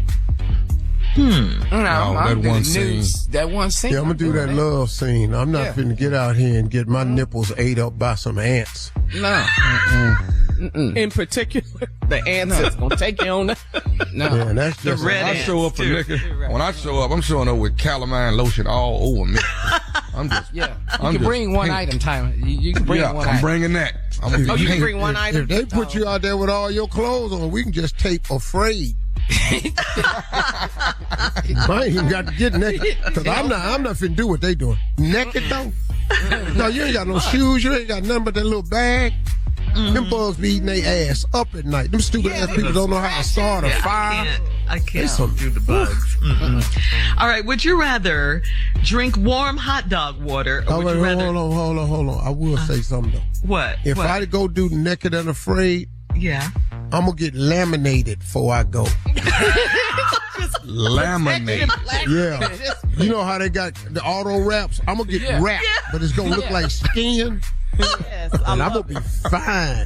That one scene. That one scene. Yeah, I'm going to do that love scene. I'm not finna get out here and get my nipples ate up by some ants. No. In particular, the ants is going to take you on that. No. Yeah, that's The just red I ants, show up for too. nigga. When I show up, I'm showing up with calamine lotion all over me. I'm just, Yeah. I'm You can just bring one pink. item, Tyler. You can bring one I'm item. bringing that. I'm gonna be Oh, you can pink. bring one item? If they put you out there with all your clothes on, we can just tape Afraid. I ain't even got to get naked because I'm not finna do what they doing. Naked though? No, you ain't got no shoes. You ain't got nothing but that little bag. Them bugs be eating their ass up at night. Them stupid ass people don't know how to start a fire. I can't do the bugs. All right. Would you rather drink warm hot dog water, or would you rather? Hold on. I will say something though. What? If What? I go do Naked and Afraid, Yeah. I'm gonna get laminated before I go. Laminate. Yeah. You know how they got the auto wraps? I'm gonna get wrapped, but it's gonna look like skin. Yes, And I'm gonna be fine.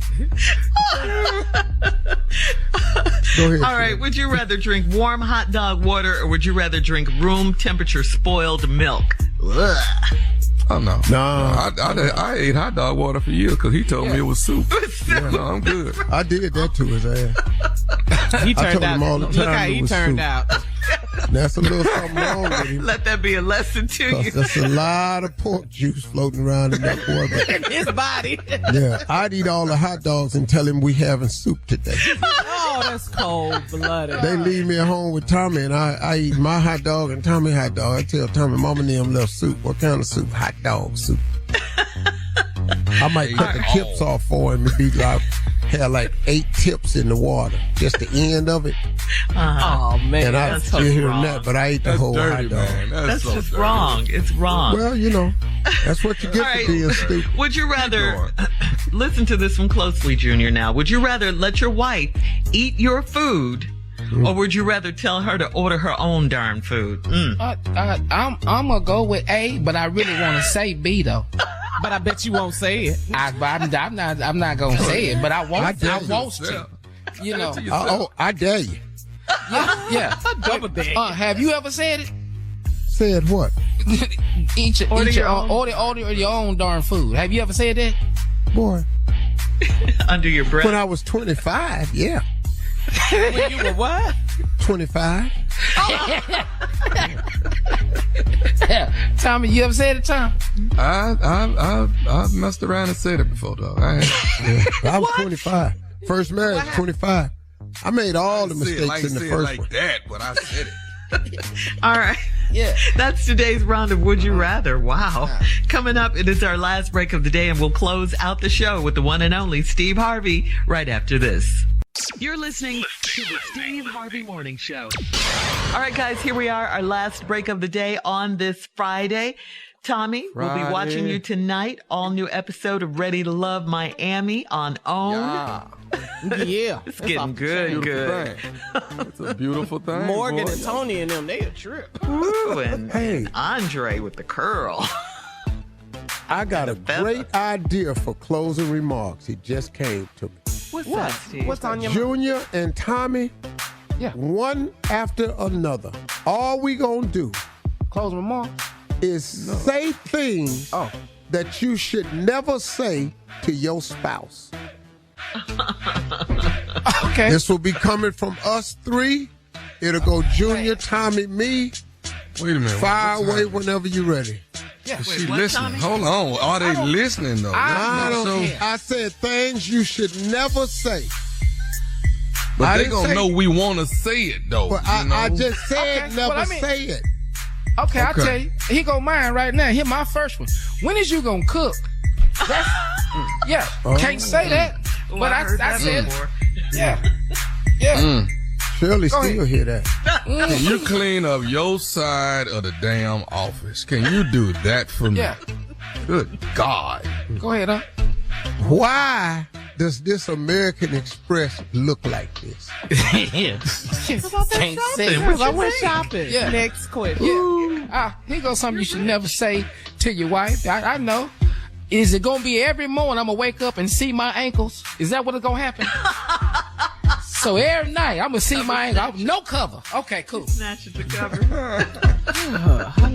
Go ahead. All right. Would you rather drink warm hot dog water, or would you rather drink room temperature spoiled milk? Ugh. Oh, no. Nah. I ate hot dog water for years because he told me it was soup. Yeah, no, I'm good. I did that to his ass. He I turned told him out. all the Look time how it he was turned soup. out. That's a little something wrong with him. Let that be a lesson to you. That's a lot of pork juice floating around in that boy. But His body. yeah, I'd eat all the hot dogs and tell him we having soup today. Oh, Oh, that's cold-blooded. They leave me at home with Tommy, and I eat my hot dog and Tommy hot dog. I tell Tommy, Mama and them left soup. What kind of soup? Hot dog soup. I might cut the tips off for him and be like, have like 8 tips in the water, just the end of it. Oh man, and I still hearing that, but I ate the whole dirty, hot dog. Man. That's so just dirty. wrong. It's wrong. Well, you know, that's what you get for being stupid. Would you rather listen to this one closely, Junior? Now, would you rather let your wife eat your food, or would you rather tell her to order her own darn food? I'm gonna go with A, but I really want to say B though. But I bet you won't say it. I'm not gonna say it, but I want to. You know. I dare you. Yeah. Double dare. Have you ever said it? Said what? Order your own darn food. Have you ever said that? Boy. Under your breath. When I was 25, yeah. When you were what? 25. Tommy, you ever said it, Tom? I messed around and said it before, though. I was 25. First marriage, 25. I made all the mistakes in the first one. That, but I said it. All right. Yeah. That's today's round of Would You Rather. Wow. Coming up, it is our last break of the day, and we'll close out the show with the one and only Steve Harvey right after this. You're listening To the Steve Harvey Morning Show. All right, guys, here we are, our last break of the day on this Friday. Tommy, we'll be watching you tonight. All new episode of Ready to Love Miami on OWN. Yeah. It's getting good. It's a beautiful thing. Morgan boy. and Tony and them, they a trip. Ooh, and Hey. Andre with the curl. I got a great idea for closing remarks. It just came to me. What's that, Steve? What's on your mind? Junior and Tommy, one after another. All we gonna do Close remarks. is say things that you should never say to your spouse. Okay. This will be coming from us 3. It'll go Junior, Tommy, me. Wait a minute. Fire away whenever you're ready. Is she listening? Hold on. Are they listening, though? I said things you should never say. But they gonna know we want to say it, though. But I just said never say it. Okay, I'll tell you. Here go mine right now. Here my first one. When is you gonna cook? That's, can't say that. Well, but I said, yeah. Shirley still hear that. Can you clean up your side of the damn office? Can you do that for me? Yeah. Good God. Go ahead, huh? Why does this American Express look like this? Can't say Because I went shopping. Yeah. Next question. Yeah. Here goes something you should never say to your wife. I know. Is it gonna be every morning I'm gonna wake up and see my ankles? Is that what is gonna happen? So every night I'm gonna see my ankles. No cover. Okay, cool. Snatch at the cover.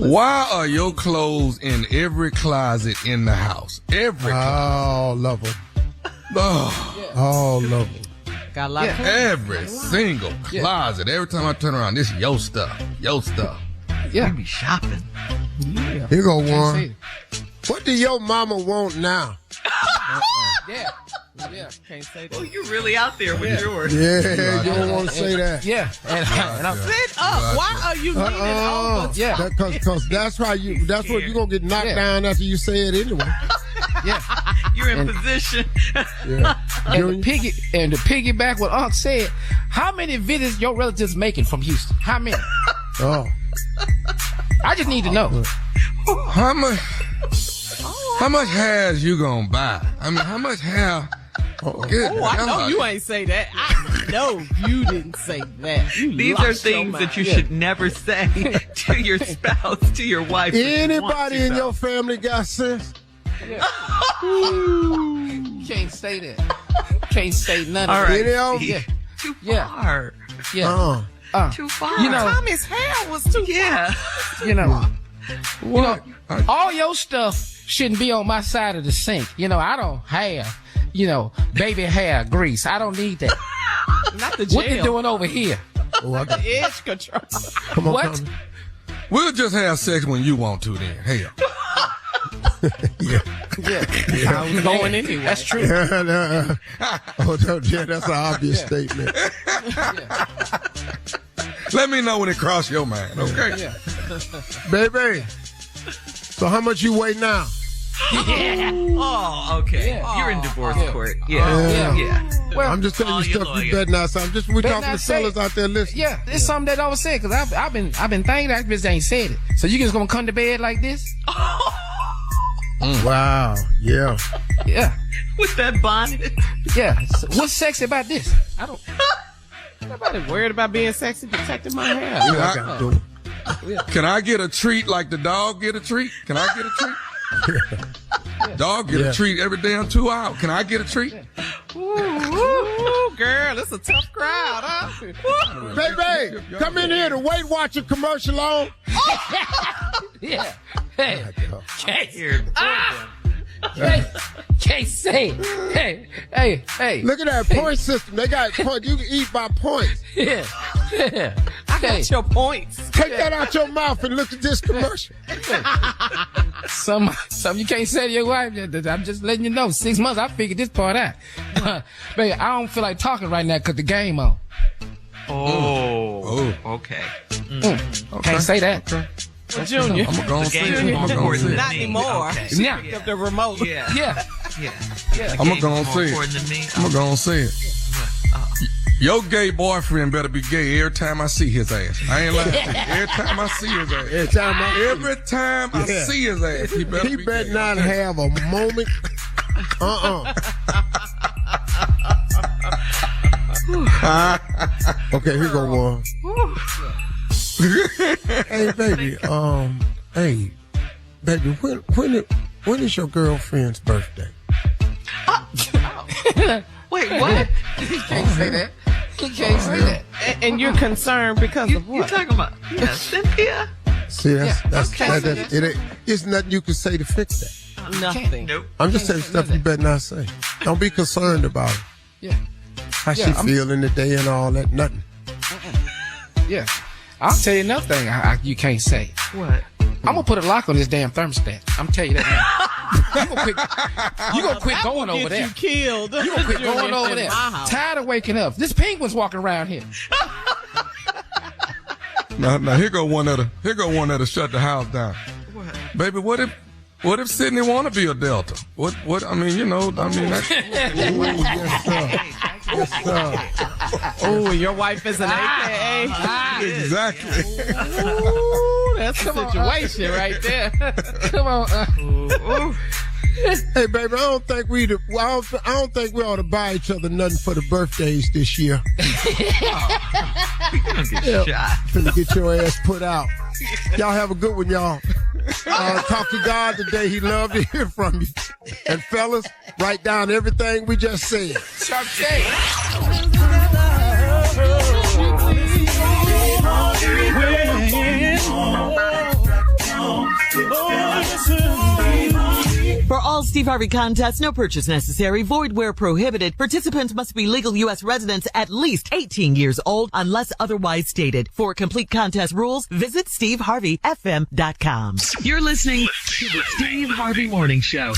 Why are your clothes in every closet in the house? Every closet. Oh, love them. Oh, Oh, love them. Got a lot of every single closet. Every time I turn around, this is your stuff. Your stuff. Yeah. Be shopping. Here go Can't one. say it. What do your mama want now? Yeah. Yeah. Can't say Oh, that. you're really out there with yours. Yeah, you don't want to say that. Yeah. And I'm Sit up. Why are you leaning over? yeah. Because that's how that's what you're going to get knocked down after you say it anyway. Yeah. You're in position. Yeah. And to piggyback what Unc said, how many visits your relatives making from Houston? How many? Oh. I just need to know. How much hair is you gonna buy? I mean, how much hair? Good. Oh, I know you ain't say that. I know you didn't say that. These are things that you should never say to your spouse, to your wife. Anybody in your family got sense? Can't say that. Can't say none All of right. that. Yeah. Too Yeah. far. Yeah. Too far. You know, Tommy's hair was too yeah. you know, What? all your stuff shouldn't be on my side of the sink. You know, I don't have, baby hair grease. I don't need that. Not the jail. What you doing over here? Oh, I got Edge control. Come on, What? Tommy. We'll just have sex when you want to then. Hell. Yeah. I was going anyway. That's true. That's an obvious statement. Let me know when it crossed your mind, okay? Yeah. Baby, so how much you weigh now? Yeah. Oh, okay. Yeah. You're in divorce court. Yeah. Well, I'm just telling you stuff you better not say. We're talking to fellas out there listening. Yeah, it's something that I was saying, because I've been thinking that bitch ain't said it. So you just gonna come to bed like this? Wow. Yeah. Yeah. With that bonnet. Yeah. So what's sexy about this? I don't. Nobody worried about being sexy, protecting my hair. I gotta do it. Can I get a treat like the dog get a treat? Can I get a treat? Dog get a treat every damn 2 hours. Can I get a treat? Ooh, girl, it's a tough crowd, huh? Baby, come in here. The Weight Watcher commercial on. Yeah. Hey. Here. Can't say it. Hey. Look at that point system. They got points. You can eat by points. Yeah. I got your points. Take that out your mouth and look at this commercial. Some you can't say to your wife. I'm just letting you know. 6 months, I figured this part out. Baby, I don't feel like talking right now because the game on. Oh. Okay. Can't say that. Okay. Junior. I'm gonna go and see it. Not anymore. Okay. She Yeah. picked up the remote. Yeah. I'm gonna go and see it. I'm gonna go and see it. Your gay boyfriend better be gay every time I see his ass. I ain't lying. Every time I see his ass. Every time I see his ass, he better be gay. Not have a moment. Okay, here go one. Hey, baby. Hey, baby. When is your girlfriend's birthday? Wait, what? He can't say that. He can't say that. And you're concerned because of You what? talking about Cynthia? See, it's nothing you can say to fix that. Nothing. Nope. I'm just saying stuff you better not say. Don't be concerned about it. Yeah. How she feel in the day and all that. Nothing. Yeah. I'll tell you another thing you can't say. What? I'm gonna put a lock on this damn thermostat. I'm telling you that now. You gonna quit going over there. You killed. You gonna quit going over there. Tired of waking up. This penguin's walking around here. Now here go one that'll shut the house down. What? Baby, what if Sydney want to be a Delta? What I mean, that's Yes, sir. Oh, your wife is an AKA. exactly. Ooh, that's a situation right there. Come on. Hey, baby, I don't think we ought to buy each other nothing for the birthdays this year. Finna get your ass put out. Y'all have a good one, y'all. Talk to God today. He loved to hear from you. And fellas, write down everything we just said. For all Steve Harvey contests, no purchase necessary, void where prohibited. Participants must be legal U.S. residents at least 18 years old unless otherwise stated. For complete contest rules, visit SteveHarveyFM.com. You're listening to the Steve Harvey Morning Show.